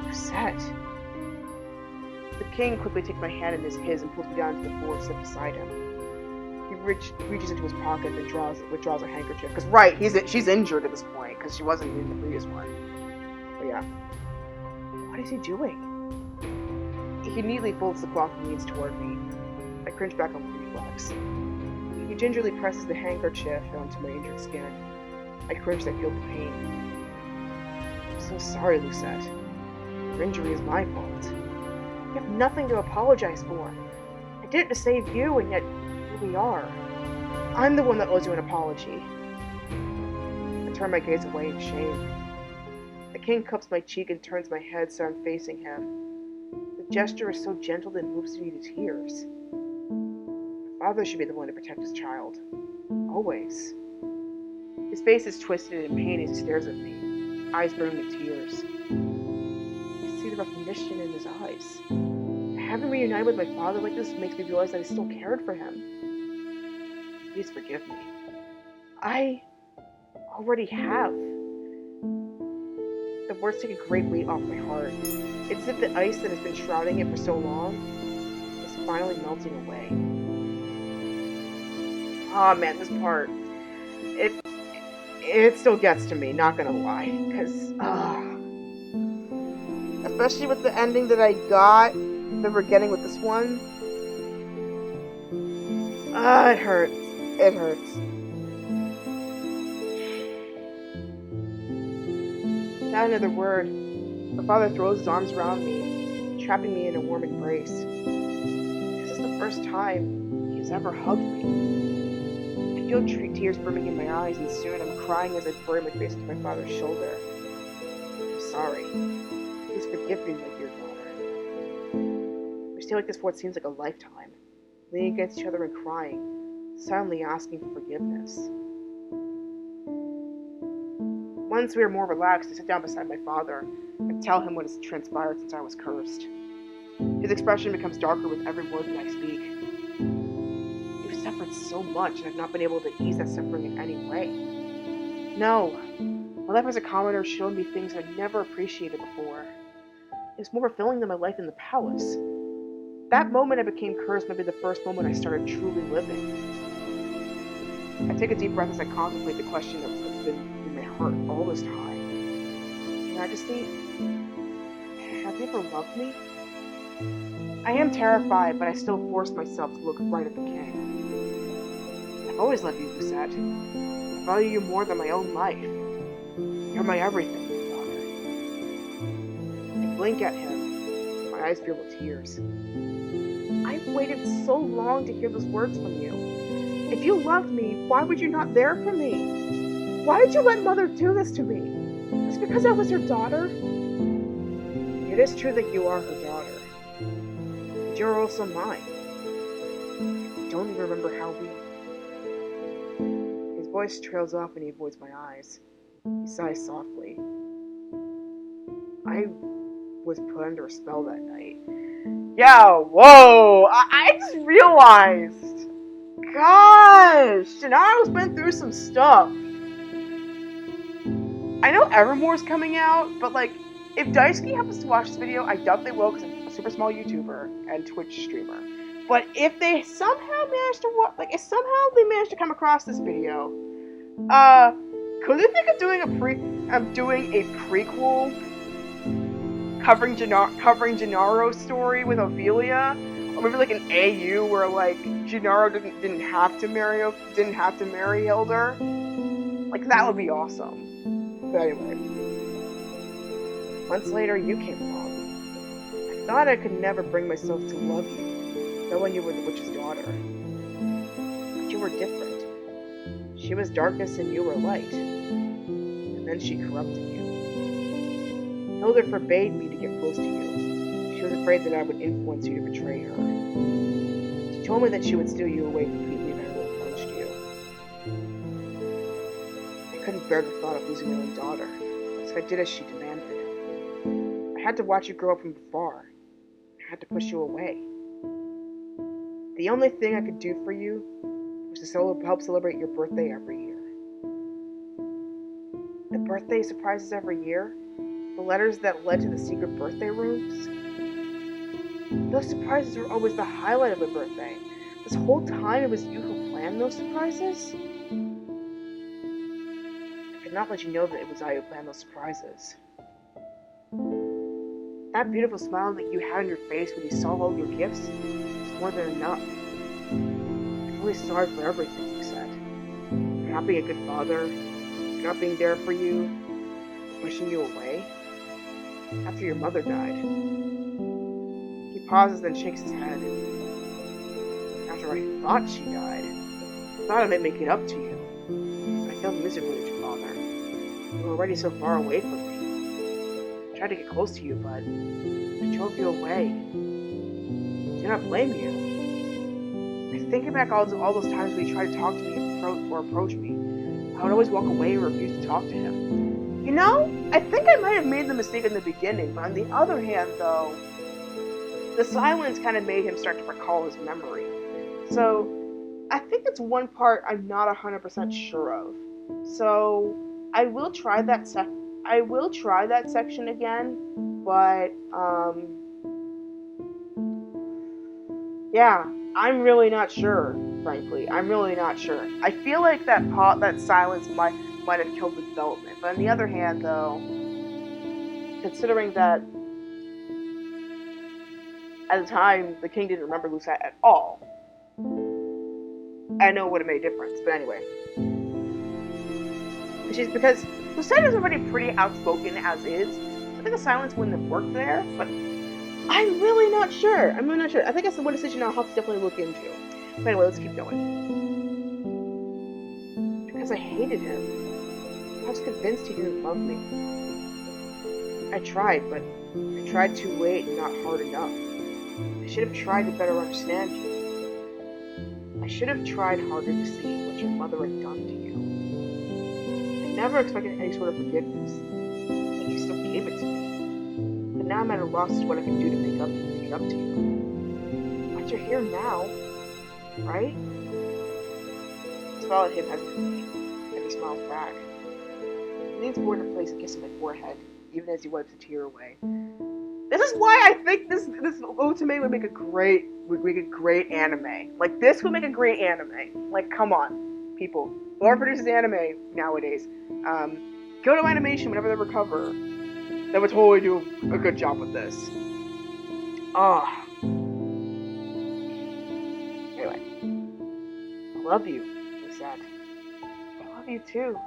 Lucette. The king quickly takes my hand in his and pulls me down to the floor and sits beside him. He reaches into his pocket and withdraws a handkerchief. Because, right, she's injured at this point, because she wasn't in the previous one. But yeah. What is he doing? He neatly folds the cloth and leans toward me. I cringe back on the reflex. He gingerly presses the handkerchief onto my injured skin. I cringe and feel the pain. I'm so sorry, Lucette. Your injury is my fault. You have nothing to apologize for. I did it to save you, and yet here we are. I'm the one that owes you an apology. I turn my gaze away in shame. The king cups my cheek and turns my head so I'm facing him. The gesture is so gentle that it moves me to tears. The father should be the one to protect his child. Always. His face is twisted in pain as he stares at me, eyes burning with tears. I see the recognition in his eyes. Having reunited with my father like this makes me realize that I still cared for him. Please forgive me. I already have. The words take a great weight off my heart. It's as if the ice that has been shrouding it for so long is finally melting away. Oh man, this part, it still gets to me, not gonna lie, because, especially with the ending that I got, that we're getting with this one, it hurts, it hurts. Not another word. My father throws his arms around me, trapping me in a warm embrace. This is the first time he's ever hugged me. I feel tears brimming in my eyes, and soon I'm crying as I bury my face into my father's shoulder. I'm sorry. Please forgive me, my dear daughter. We stay like this for what seems like a lifetime, leaning against each other and crying, silently asking for forgiveness. Once we are more relaxed, I sit down beside my father and tell him what has transpired since I was cursed. His expression becomes darker with every word that I speak. You've suffered so much, and I've not been able to ease that suffering in any way. No, my life as a commoner showed me things I never appreciated before. It was more fulfilling than my life in the palace. That moment I became cursed might be the first moment I started truly living. I take a deep breath as I contemplate the question that has been in my heart all this time. Your Majesty, have you ever loved me? I am terrified, but I still force myself to look right at the king. I've always loved you, Lucette. I value you more than my own life. You're my everything, Father. I blink at him, my eyes fill with tears. I've waited so long to hear those words from you. If you loved me, why were you not there for me? Why did you let Mother do this to me? It's because I was her daughter? It is true that you are her daughter. But you're also mine. I don't even remember how we... His voice trails off and he avoids my eyes. He sighs softly. I was put under a spell that night. Yeah, whoa! I just realized... Gosh! Gennaro's been through some stuff. I know Evermore's coming out, but like, if Daisuke happens to watch this video, I doubt they will because I'm a super small YouTuber and Twitch streamer. But if they somehow manage to manage to come across this video, could they think of doing a prequel covering Gennaro's story with Ophelia? Or maybe like an AU where like Gennaro didn't have to marry Hildur. Like that would be awesome. But anyway, months later you came along. I thought I could never bring myself to love you, knowing you were the witch's daughter. But you were different. She was darkness and you were light. And then she corrupted you. Mother forbade me to get close to you. She was afraid that I would influence you to betray her. She told me that she would steal you away completely if I ever approached you. I couldn't bear the thought of losing my own daughter, so I did as she demanded. I had to watch you grow up from afar. I had to push you away. The only thing I could do for you was to help celebrate your birthday every year. The birthday surprises every year? The letters that led to the secret birthday rooms? Those surprises were always the highlight of a birthday. This whole time it was you who planned those surprises? I could not let you know that it was I who planned those surprises. That beautiful smile that you had on your face when you saw all your gifts was more than enough. I'm really sorry for everything you said. For not being a good father, for not being there for you, pushing you away. After your mother died. He pauses, then shakes his head. After I thought she died, I thought I might make it up to you. But I failed miserably as your father. You were already so far away from me. I tried to get close to you, but I drove you away. I do not blame you. I think back all those times when you tried to talk to me or approach me. I would always walk away or refuse to talk to him. You know, I think I might have made the mistake in the beginning, but on the other hand, though, the silence kind of made him start to recall his memory. So, I think it's one part I'm not 100% sure of. So, I will try that section again, but, yeah, I'm really not sure, frankly. I'm really not sure. I feel like that silence might have killed the development. But on the other hand, though, considering that at the time the king didn't remember Lucette at all, I know it would have made a difference. But anyway, because Lucette is already pretty outspoken as is, so I think the silence wouldn't have worked there. But I'm really not sure. I think that's the one decision I'll have to definitely look into. But anyway, let's keep going. Because I hated him. I was convinced he didn't love me. I tried, but I tried too late and not hard enough. I should have tried to better understand you. I should have tried harder to see what your mother had done to you. I never expected any sort of forgiveness, but you still gave it to me. But now I'm at a loss as to what I can do to make it up to you. But you're here now, right? I smile at him hesitantly, and he smiles back. He leans forward and places a kiss on my forehead, even as he wipes a tear away. This is why I think this ultimate would make a great anime. Like, this would make a great anime. Like, come on, people. Whoever produces anime nowadays, Kyoto Animation, whenever they recover, they would totally do a good job with this. Anyway, I love you, he said. I love you too,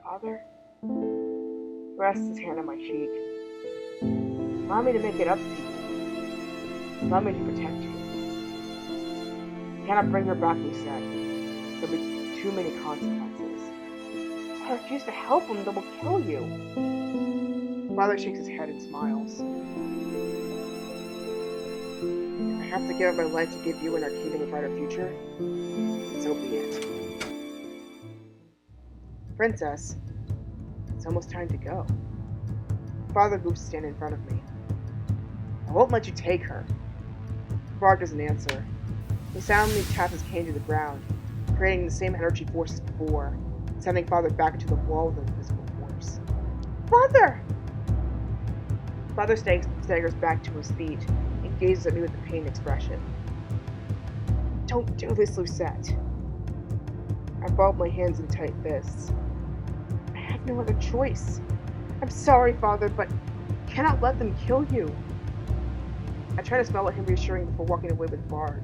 Father. He rests his hand on my cheek. Allow me to make it up to you. Allow me to protect you. You cannot bring her back, Lucette. There'll be too many consequences. If I refuse to help him, they will kill you. Father shakes his head and smiles. I have to give up my life to give you and our kingdom a brighter future. And so be it. Princess, it's almost time to go. Father moves to stand in front of me. I won't let you take her. Frog doesn't answer. He silently taps his cane to the ground, creating the same energy force as before, sending Father back into the wall with an invisible force. Father! Father staggers back to his feet and gazes at me with a pained expression. Don't do this, Lucette. I balled my hands in tight fists. I have no other choice. I'm sorry, Father, but I cannot let them kill you. I try to smile at him reassuring before walking away with Varg.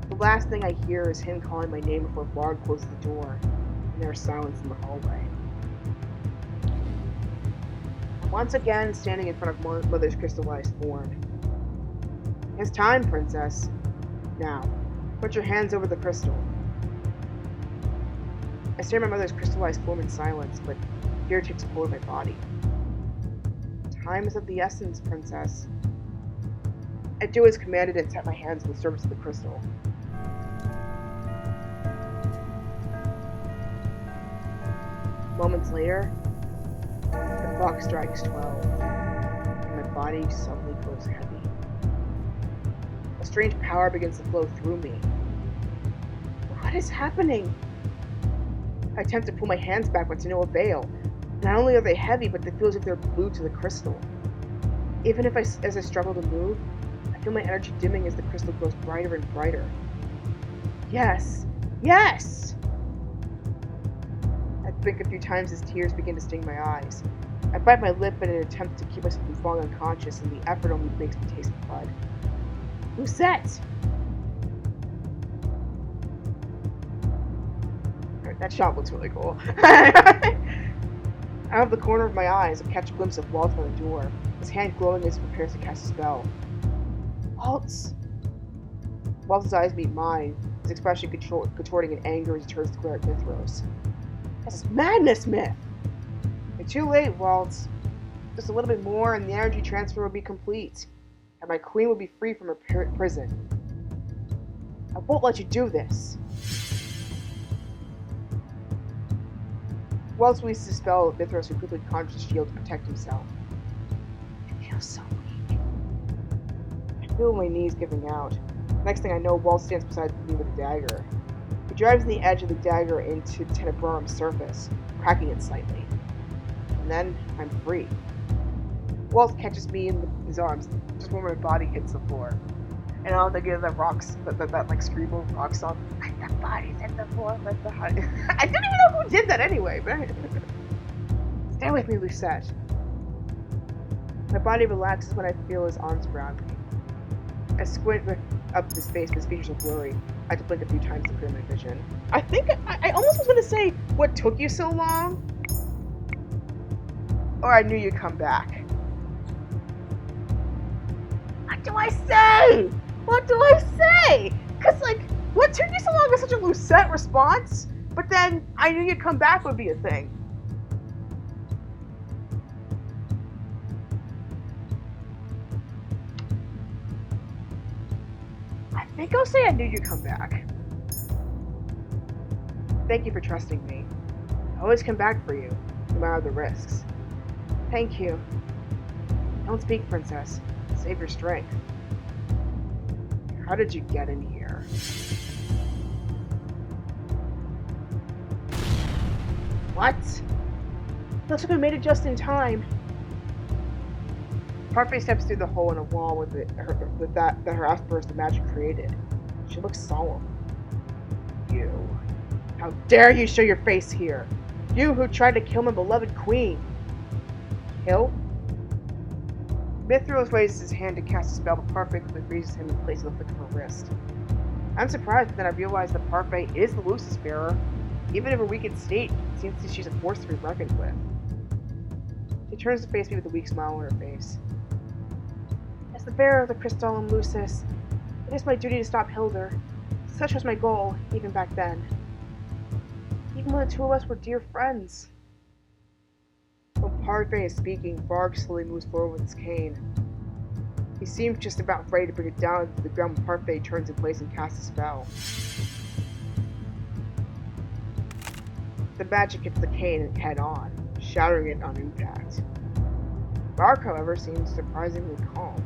The last thing I hear is him calling my name before Varg closes the door, and there's silence in the hallway. I'm once again standing in front of Mother's crystallized form. It's time, Princess. Now, put your hands over the crystal. I stare at my mother's crystallized form in silence, but fear takes hold of my body. Time is of the essence, princess. I do as commanded and set my hands on the surface of the crystal. Moments later, the clock strikes 12, and my body suddenly grows heavy. A strange power begins to flow through me. What is happening? I attempt to pull my hands back, but to no avail. Not only are they heavy, but they feel as if they're glued to the crystal. Even as I struggle to move, I feel my energy dimming as the crystal grows brighter and brighter. Yes! Yes! I blink a few times as tears begin to sting my eyes. I bite my lip in an attempt to keep myself from falling unconscious, and the effort only makes me taste blood. Lucette! That shot looks really cool. Out of the corner of my eyes, I catch a glimpse of Waltz by the door, his hand glowing as he prepares to cast a spell. Waltz! Waltz's eyes meet mine, his expression contorting in anger as he turns to glare at Mithros. This is madness, Myth! You're too late, Waltz. Just a little bit more and the energy transfer will be complete, and my queen will be free from her prison. I won't let you do this. Waltz releases his spell, Mithros who quickly conjures a shield to protect himself. I feel so weak. I feel my knees giving out. Next thing I know, Waltz stands beside me with a dagger. He drives the edge of the dagger into Tenebrum's surface, cracking it slightly. And then I'm free. Waltz catches me in his arms, just when my body hits the floor. And I'll think of that rocks, that like screamo rock song. Like the body's hit the floor, like the heart. I didn't even know who did that anyway, but stay with me, Lucette. My body relaxes when I feel his arms around me. I squint up to his face, but his features are blurry. I have to blink a few times to clear my vision. I think I almost was gonna say, what took you so long? Or I knew you'd come back. What do I say? What do I say? Because, like, what took you so long is such a Lucette response, but then I knew you'd come back would be a thing. I think I'll say I knew you'd come back. Thank you for trusting me. I always come back for you, no matter the risks. Thank you. Don't speak, princess. Save your strength. How did you get in here? What? Looks like we made it just in time. Parfait steps through the hole in a wall that her outburst of magic created. She looks solemn. You. How dare you show your face here? You who tried to kill my beloved queen. Kill? Mithros raises his hand to cast a spell, but Parfait quickly freezes him in place with a flick of her wrist. I'm surprised, but then I realize that Parfait is the Lucis bearer. Even in her weakened state, it seems that she's a force to be reckoned with. She turns to face me with a weak smile on her face. As the bearer of the Crystallum Lucis, it is my duty to stop Hildur. Such was my goal, even back then. Even when the two of us were dear friends. While Parfait is speaking, Varg slowly moves forward with his cane. He seems just about ready to bring it down to the ground when Parfait turns in place and casts a spell. The magic hits the cane head on, shattering it on impact. Varg, however, seems surprisingly calm.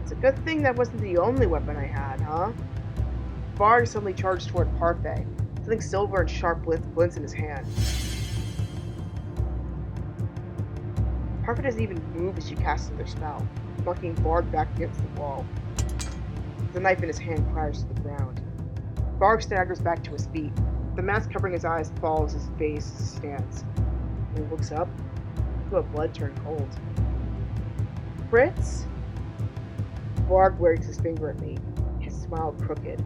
It's a good thing that wasn't the only weapon I had, huh? Varg suddenly charged toward Parfait, something silver and sharp glints in his hand. Parfait doesn't even move as she casts another spell, knocking Varg back against the wall. The knife in his hand clatters to the ground. Varg staggers back to his feet. The mask covering his eyes follows his face as he stands. When he looks up, I feel blood turn cold. Fritz? Varg wags his finger at me, his smile crooked.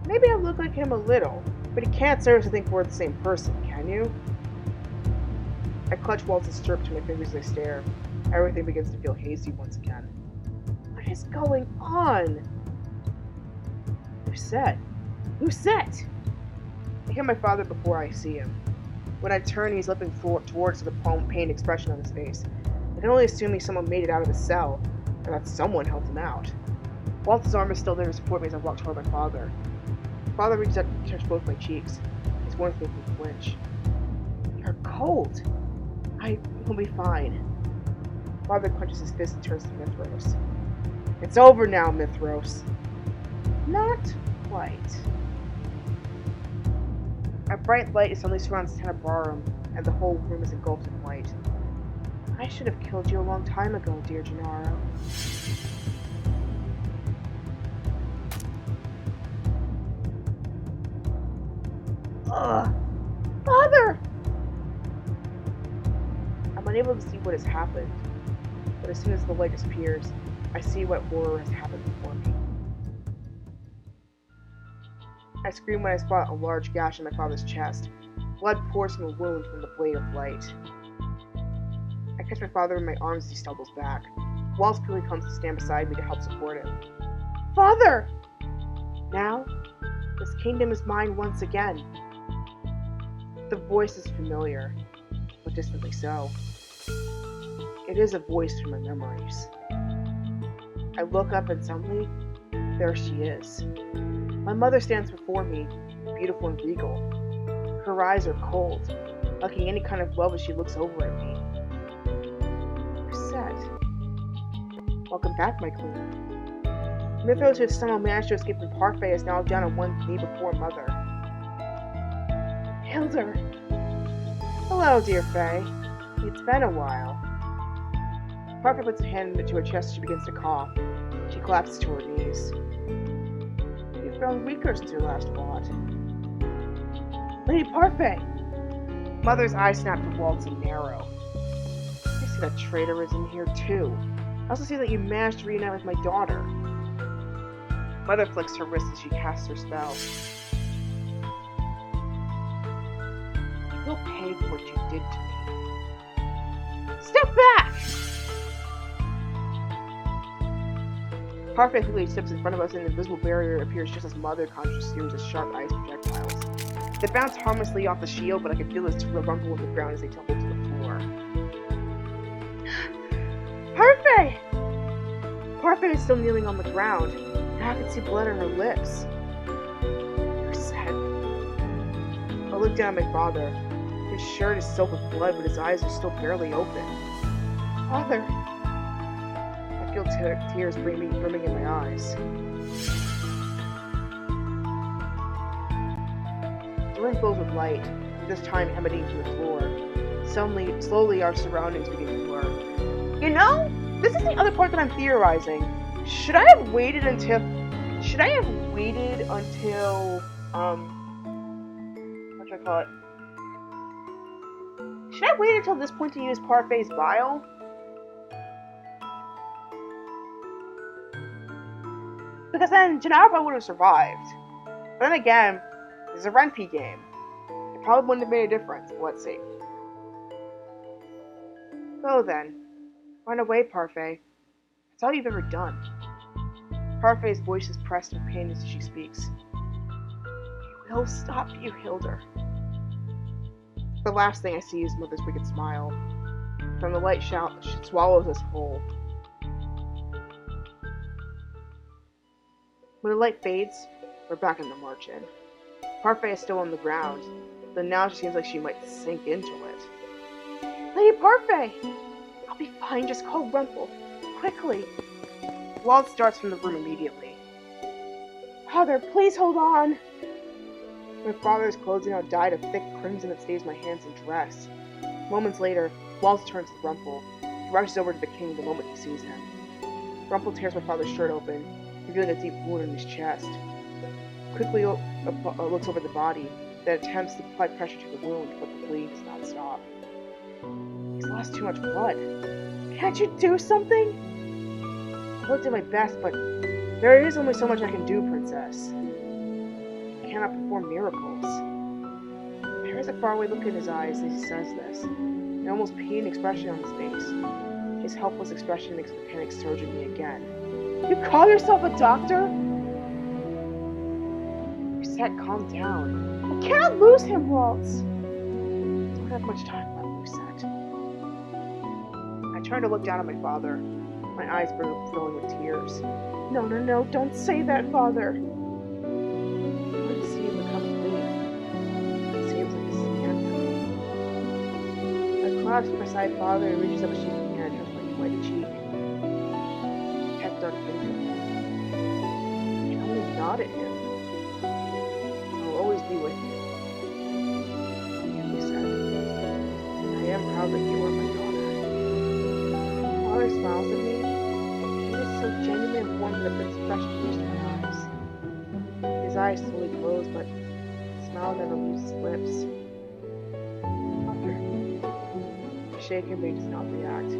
Maybe I look like him a little, but he can't seriously think we're the same person, can you? I clutch Waltz's stirrup to my fingers as I stare. Everything begins to feel hazy once again. What is going on? Lucette! Lucette! I hear my father before I see him. When I turn, he's limping towards the pained expression on his face. I can only assume someone made it out of his cell, and that someone helped him out. Waltz's arm is still there to support me as I walk toward my father. Father reaches out to touch both my cheeks. His warmth makes me flinch. You're cold. I will be fine. Father clenches his fist and turns to Mithros. It's over now, Mithros. Not quite. A bright light suddenly surrounds the Tenebrarum, and the whole room is engulfed in light. I should have killed you a long time ago, dear Gennaro. Ugh! Father! I'm unable to see what has happened, but as soon as the light disappears, I see what horror has happened before me. I scream when I spot a large gash in my father's chest. Blood pours from a wound from the blade of light. I catch my father in my arms as he stumbles back. Waltz quickly comes to stand beside me to help support him. Father! Now, this kingdom is mine once again. The voice is familiar, but distantly so. It is a voice from my memories. I look up and suddenly, there she is. My mother stands before me, beautiful and regal. Her eyes are cold, lacking any kind of love as she looks over at me. Set. Welcome back, my queen. Mithros, who has somehow managed to escape from Parfait, is now down on one knee before Mother. Hilda! Hello, dear Faye. It's been a while. Parfait puts her hand into her chest as she begins to cough. She collapses to her knees. You've grown weaker since your last fought. Lady Parfait! Mother's eyes snap to Waltz and narrow. I see that traitor is in here too. I also see that you managed to reunite with my daughter. Mother flicks her wrist as she casts her spell. You'll pay for what you did to me. Step back! Parfait quickly steps in front of us, and an invisible barrier appears just as Mother conjures a series of sharp ice projectiles. They bounce harmlessly off the shield, but I can feel this rumble in the ground as they tumble to the floor. Parfait! Parfait is still kneeling on the ground, and I can see blood on her lips. You're sad. I look down at my father. His shirt is soaked with blood, but his eyes are still barely open. Father! I feel tears brimming in my eyes. The room fills with light, this time emanating from the floor. Slowly our surroundings begin to blur. You know, this is the other part that I'm theorizing. Should I have waited until, what should I call it? Should I wait until this point to use Parfait's vial? Because then Gennaro probably would have survived. But then again, this is a Renpy game. It probably wouldn't have made a difference. Let's see. Go then. Run away, Parfait. That's all you've ever done. Parfait's voice is pressed in pain as she speaks. He will stop you, Hilda. The last thing I see is Mother's wicked smile. From the light shout, she swallows us whole. When the light fades, we're back in the march-in. Parfait is still on the ground, but now she seems like she might sink into it. Lady Parfait! I'll be fine, just call Rumple. Quickly! Waltz starts from the room immediately. Father, please hold on! My father's clothes are now dyed a thick crimson that stains my hands and dress. Moments later, Waltz turns to Rumple. He rushes over to the king the moment he sees him. Rumple tears my father's shirt open, revealing a deep wound in his chest. Quickly looks over the body, then attempts to apply pressure to the wound, but the bleeding does not stop. He's lost too much blood. Can't you do something? I looked at my best, but there is only so much I can do, Princess. I cannot perform miracles. There is a faraway look in his eyes as he says this, an almost pained expression on his face. His helpless expression makes the panic surge in me again. You call yourself a doctor? Reset, calm down. I cannot lose him, Waltz. have much time left, Lucette. I turned to look down at my father, my eyes filling with tears. No, don't say that, Father. I want to see you become clean. It seems like this is the end for me. I collapsed beside Father and reached up a shaking hand to my white cheek. I kept on thinking. I can only nod at him. I'll always be with you. You said. And I am proud that you are my daughter. Father smiles at me. He is so genuine and warm that it brings fresh tears to my eyes. His eyes slowly close, but the smile never leaves his lips. Father. I shake him, but he does not react.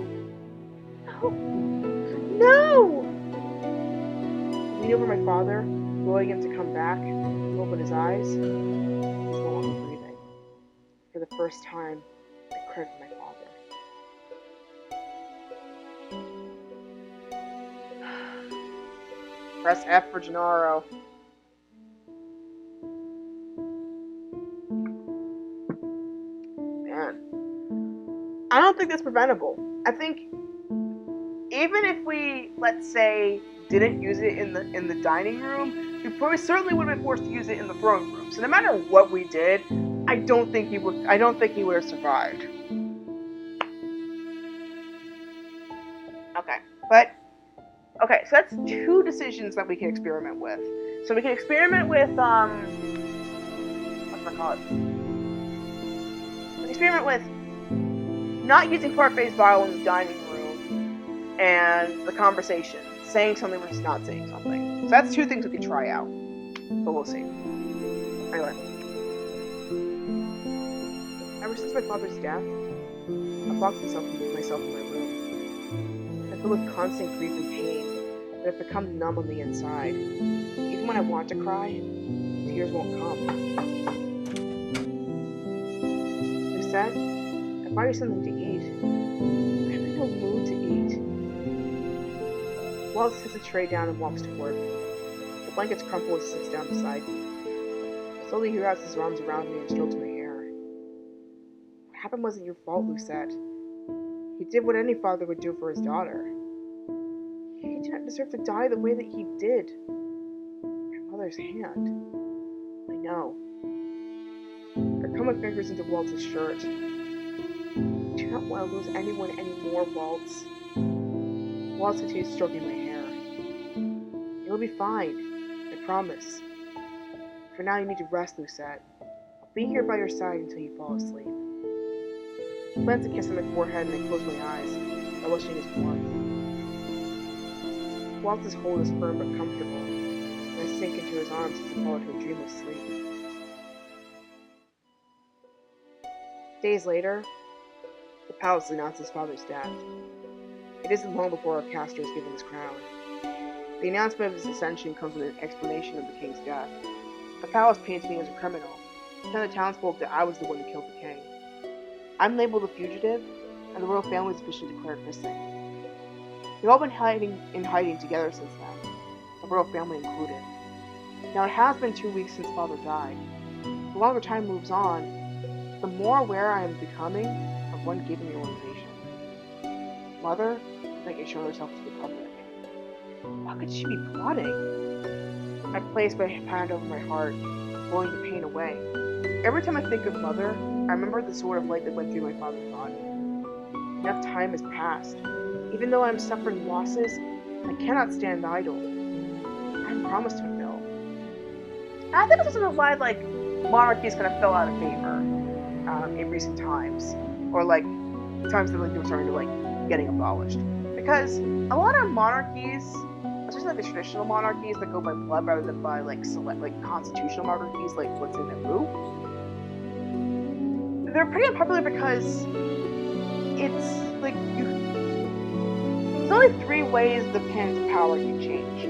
No! I lean over my father, willing him to come back, open his eyes. He's no longer breathing. For the first time, I cried for my father. Press F for Gennaro. Man. I don't think that's preventable. I think even if we, let's say, didn't use it in the dining room, we probably certainly would have been forced to use it in the throne room. So no matter what we did, I don't think he would have survived. Okay, so that's two decisions that we can experiment with. So we can experiment with what do I call it? We can experiment with not using parfait vial in the dining room and the conversation, saying something versus not saying something. So that's two things we can try out, but we'll see. Anyway, ever since my father's death, I've locked myself in my room. I feel with constant grief and pain that have become numb on the inside. Even when I want to cry, tears won't come. Lucette, I bought you something to eat. I'm in no mood to eat. Waltz sets a tray down and walks toward me. The blankets crumple as he sits down beside me. I slowly he wraps his arms around me and strokes my hair. What happened wasn't your fault, Lucette. He did what any father would do for his daughter. He did not deserve to die the way that he did. My mother's hand. I know. I curl my fingers into Waltz's shirt. I do not want to lose anyone anymore, Waltz. Waltz continues stroking my hair. You'll be fine. I promise. For now, you need to rest, Lucette. I'll be here by your side until you fall asleep. He plants a kiss on my forehead and I close my eyes, relishing his warmth. Waltz's hold is firm but comfortable, and I sink into his arms as I fall into a dreamless sleep. Days later, the palace announces his father's death. It isn't long before our caster is given his crown. The announcement of his ascension comes with an explanation of the king's death. The palace paints me as a criminal, telling the townsfolk that I was the one who killed the king. I'm labeled a fugitive, and the royal family is officially declared missing. They've all been in hiding together since then, the royal family included. Now it has been 2 weeks since father died. The longer time moves on, the more aware I am becoming of one given the organization. Mother is making show herself to the public. How could she be plotting? I place my hand over my heart, blowing the pain away. Every time I think of Mother, I remember the sort of light that went through my father's body. Enough time has passed. Even though I am suffering losses, I cannot stand idle. I have promised to fulfill. And I think this is why, monarchies kind of fell out of favor in recent times, or times that they were starting to getting abolished. Because a lot of monarchies, especially the traditional monarchies that go by blood rather than by constitutional monarchies, like what's in Naboo, they're pretty unpopular because it's there's only 3 ways the hands of power can change.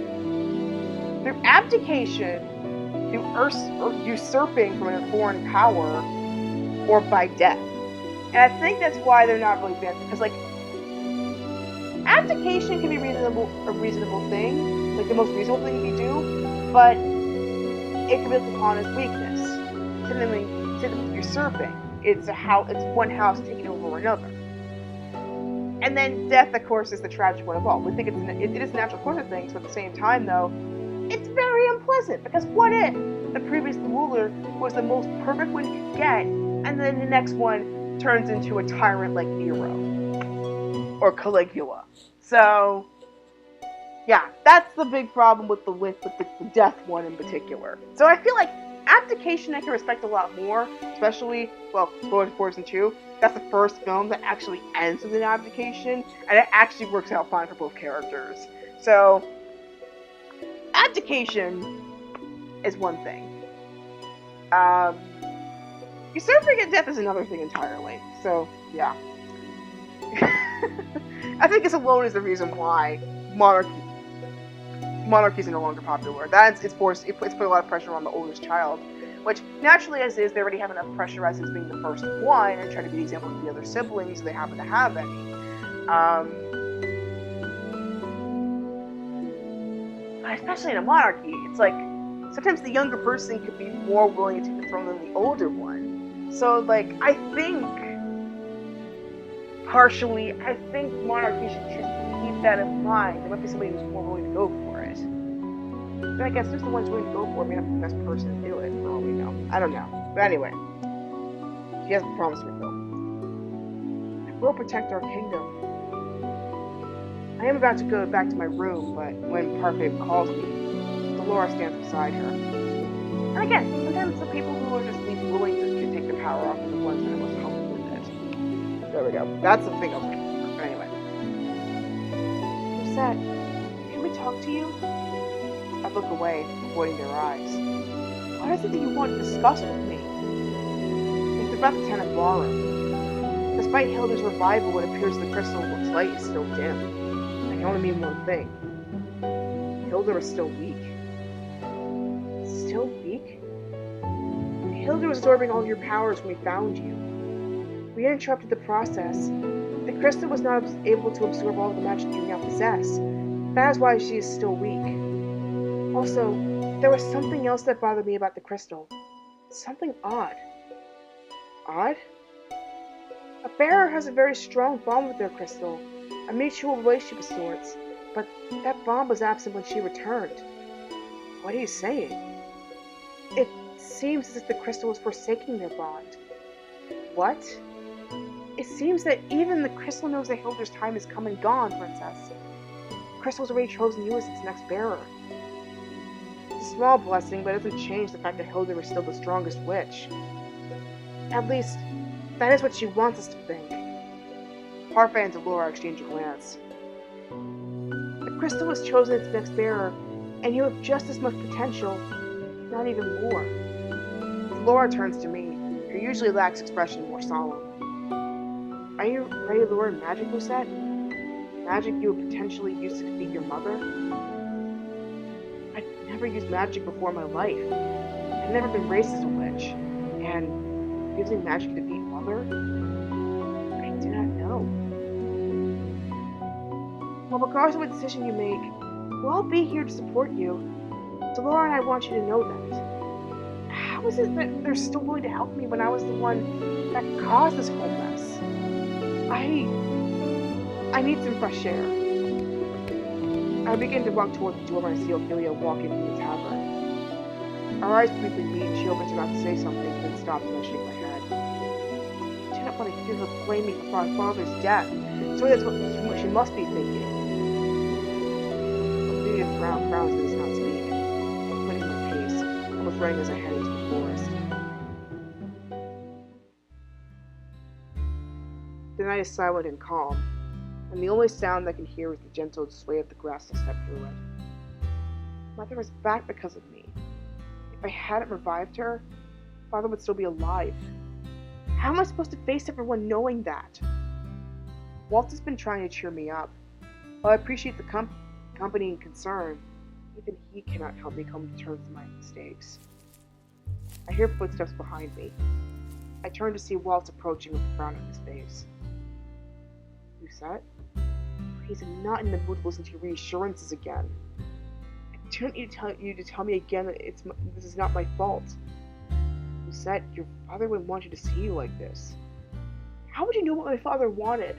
Through abdication, through usurping from a foreign power, or by death. And I think that's why they're not really banned, because abdication can be a reasonable thing, the most reasonable thing you can do, but it can be looked upon as weakness, similarly to usurping. it's one house taking over another. And then death, of course, is the tragic one of all. We think it is a natural course of things, but at the same time, though, it's very unpleasant. Because what if the previous ruler was the most perfect one you could get, and then the next one turns into a tyrant like Nero or Caligula? So, yeah, that's the big problem with the death one in particular. So I feel like abdication I can respect a lot more, especially, Lord Poison 2. That's the first film that actually ends with an abdication, and it actually works out fine for both characters. So, abdication is one thing. Usurping at death is another thing entirely. So, yeah. I think this alone is the reason why monarchies are no longer popular. It puts a lot of pressure on the oldest child, which naturally as is, they already have enough pressure as is being the first one and trying to be the example of the other siblings if they happen to have any. Especially in a monarchy, it's like sometimes the younger person could be more willing to take the throne than the older one. So, like, I think monarchy should just keep that in mind. There might be somebody who's more willing to go for it. But I guess just the ones willing to go for it may not be the best person to do it, for all we know. I don't know. But anyway, she hasn't promised me, though. I will protect our kingdom. I am about to go back to my room, but when Parfait calls me, Dolores stands beside her. And again, sometimes the people who are just least willing to take the power off are the ones that are most helpful with it. There we go. That's the thing I was looking for. But anyway. Rosette, can we talk to you? I look away, avoiding their eyes. What is it that you want to discuss with me? It's about Lieutenant Barham. Despite Hilda's revival, it appears the crystal light is still dim. I can only mean one thing. Hilda is still weak. Still weak? Hilda was absorbing all your powers when we found you. We interrupted the process. The crystal was not able to absorb all the magic you now possess. That is why she is still weak. Also, there was something else that bothered me about the crystal. Something odd. Odd? A bearer has a very strong bond with their crystal, a mutual relationship of sorts, but that bond was absent when she returned. What are you saying? It seems as if the crystal was forsaking their bond. What? It seems that even the crystal knows that Hilda's time has come and gone, Princess. The crystal's already chosen you as its next bearer. It's a small blessing, but it doesn't change the fact that Hilda is still the strongest witch. At least, that is what she wants us to think. Parfait and Delora exchange a glance. The crystal has chosen its next bearer, and you have just as much potential, not even more. Delora turns to me, who usually lacks expression more solemn. Are you ready to learn magic, Lucette? Magic you would potentially use to defeat your mother? I've never used magic before in my life. I've never been raised as a witch, and using magic to defeat mother? I do not know. Well, regardless of what decision you make, we'll all be here to support you. Delora and I want you to know that. How is it that they're still willing to help me when I was the one that caused this whole mess? I need some fresh air. I begin to walk toward the door when I see Ophelia walk into the tavern. Our eyes briefly meet and she opens her mouth to say something, then stops and I shake my head. I do not want to hear her blame me for my father's death, so that's what she must be thinking. Ophelia frowns and does not speak, quitting my pace, almost running as I head into the forest. The night is silent and calm, and the only sound I can hear is the gentle sway of the grass I step through it. Mother is back because of me. If I hadn't revived her, Father would still be alive. How am I supposed to face everyone knowing that? Waltz has been trying to cheer me up. While I appreciate the company and concern, even he cannot help me come to terms with my mistakes. I hear footsteps behind me. I turn to see Waltz approaching with a frown on his face. Lucette? Please, I'm not in the mood to listen to your reassurances again. I don't need you to tell me again that this is not my fault. Lucette, your father wouldn't want you to see you like this. How would you know what my father wanted?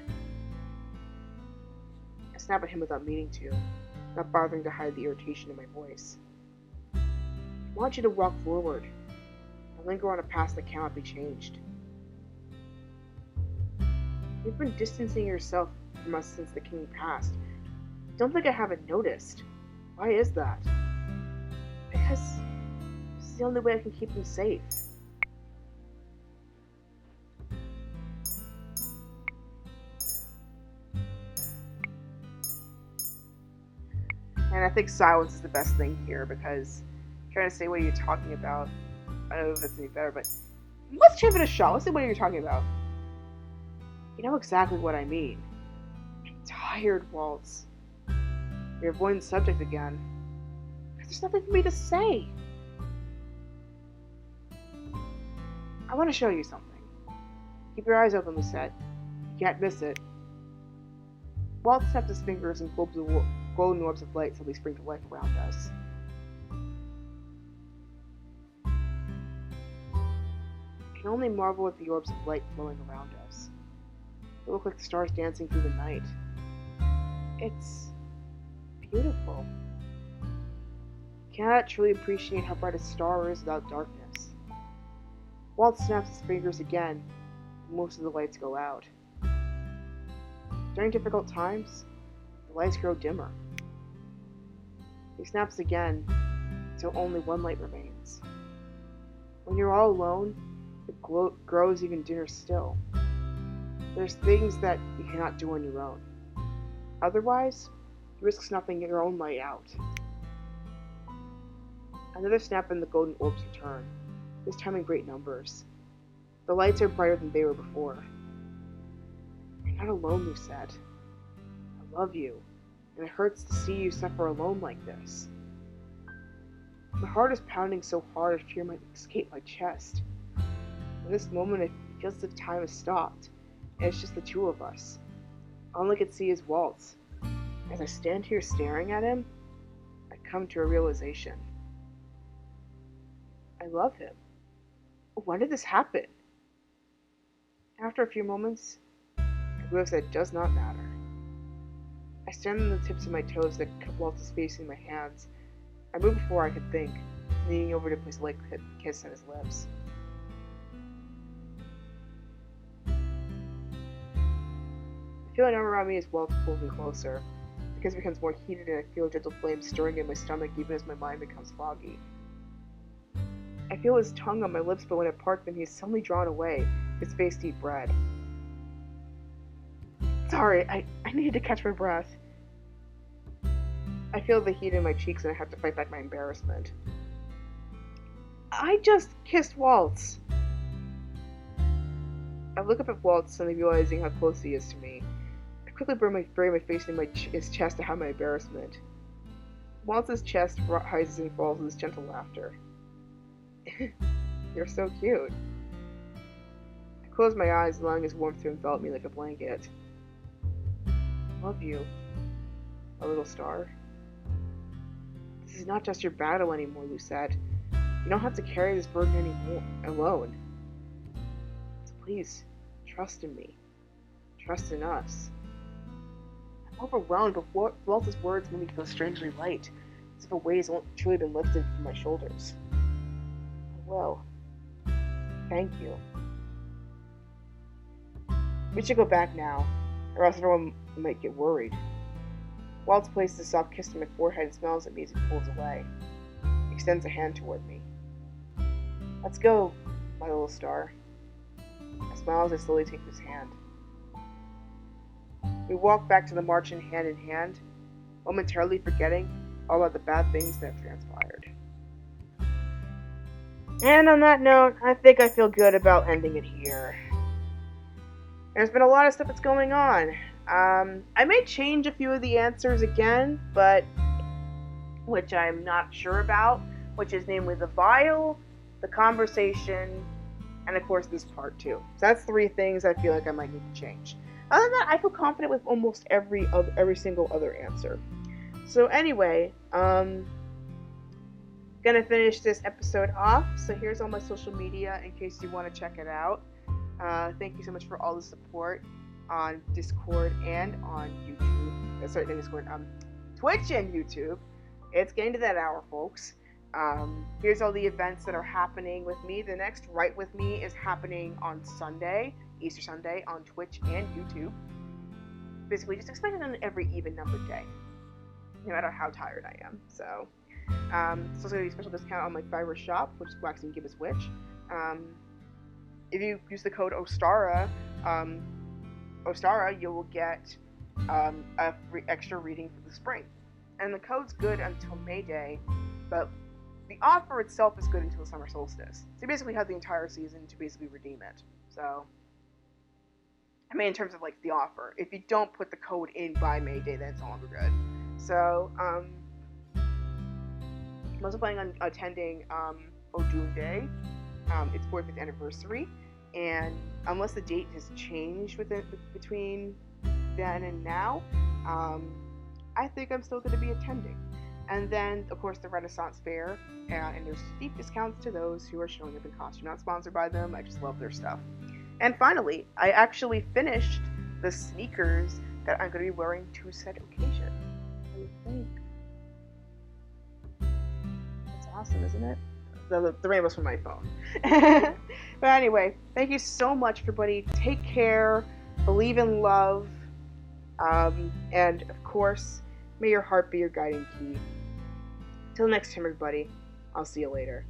I snap at him without meaning to, not bothering to hide the irritation in my voice. I want you to walk forward, and linger on a past that cannot be changed. You've been distancing yourself from us since the king passed. Don't think I haven't noticed. Why is that? Because this is the only way I can keep him safe. And I think silence is the best thing here, because I'm trying to say what you're talking about. I don't know if it's any better, but let's give it a shot. Let's see what you're talking about. You know exactly what I mean. I'm tired, Waltz. You're avoiding the subject again. There's nothing for me to say. I want to show you something. Keep your eyes open, Lucette. You can't miss it. Waltz snaps his fingers and globes of golden orbs of light suddenly spring to life around us. I can only marvel at the orbs of light flowing around us. They look like the stars dancing through the night. It's beautiful. You cannot truly appreciate how bright a star is without darkness. Waltz snaps his fingers again, and most of the lights go out. During difficult times, the lights grow dimmer. He snaps again, until only one light remains. When you're all alone, it grows even dimmer still. There's things that you cannot do on your own. Otherwise, you risk snuffing your own light out. Another snap and the golden orbs return, this time in great numbers. The lights are brighter than they were before. You're not alone, Lucette. I love you, and it hurts to see you suffer alone like this. My heart is pounding so hard I fear might escape my chest. In this moment, it feels as if time has stopped, and it's just the two of us. All I can see is Waltz. As I stand here staring at him, I come to a realization. I love him. When did this happen? After a few moments, I realize that it does not matter. I stand on the tips of my toes that cut Waltz's face in my hands. I move before I could think, leaning over to place a light kiss on his lips. The feeling around me as Waltz pulls me closer. The kiss becomes more heated and I feel a gentle flame stirring in my stomach even as my mind becomes foggy. I feel his tongue on my lips, but when I part them, he is suddenly drawn away, his face deep red. Sorry, I needed to catch my breath. I feel the heat in my cheeks and I have to fight back my embarrassment. I just kissed Waltz. I look up at Waltz, suddenly realizing how close he is to me. I quickly bury my face in his chest to hide my embarrassment. Waltz's chest rises and falls with his gentle laughter. You're so cute. I close my eyes, allowing his warmth to envelop me like a blanket. I love you, my little star. This is not just your battle anymore, Lucette. You don't have to carry this burden anymore alone. So please, trust in me. Trust in us. I'm overwhelmed, but Waltz's words make me feel strangely light, as if a weight has truly been lifted from my shoulders. Well, thank you. We should go back now, or else everyone might get worried. Waltz places a soft kiss on my forehead and smiles at me as he pulls away. He extends a hand toward me. Let's go, my little star. I smile as I slowly take his hand. We walk back to the march in hand, momentarily forgetting all about the bad things that have transpired. And on that note, I think I feel good about ending it here. There's been a lot of stuff that's going on. I may change a few of the answers again, but which I'm not sure about, which is namely the vial, the conversation, and of course this part too. So that's 3 things I feel like I might need to change. Other than that, I feel confident with almost every single other answer. So anyway, Gonna finish this episode off. So here's all my social media in case you want to check it out. Thank you so much for all the support on Discord and on YouTube. Sorry, Discord, Twitch and YouTube. It's getting to that hour, folks. Here's all the events that are happening with me. The next Write With Me is happening on Sunday, Easter Sunday, on Twitch and YouTube. Basically, just expect it on every even numbered day, no matter how tired I am. So, it's also going to be a special discount on my Fiverr shop, which is Waxing Gibbous Witch. If you use the code OSTARA, you will get a extra reading for the spring. And the code's good until May Day, but the offer itself is good until the summer solstice. So you basically have the entire season to basically redeem it. So, I mean, in terms of like the offer, if you don't put the code in by May Day, then it's no longer good. So, I'm also planning on attending Odun Day. Its 45th anniversary, and unless the date has changed between then and now, I think I'm still going to be attending. And then, of course, the Renaissance Fair, and there's steep discounts to those who are showing up in costume. Not sponsored by them, I just love their stuff. And finally, I actually finished the sneakers that I'm going to be wearing to said occasion. What do you think? That's awesome, isn't it? The rainbow's from my phone. But anyway, thank you so much, everybody. Take care, believe in love, and of course, may your heart be your guiding key. Till next time, everybody, I'll see you later.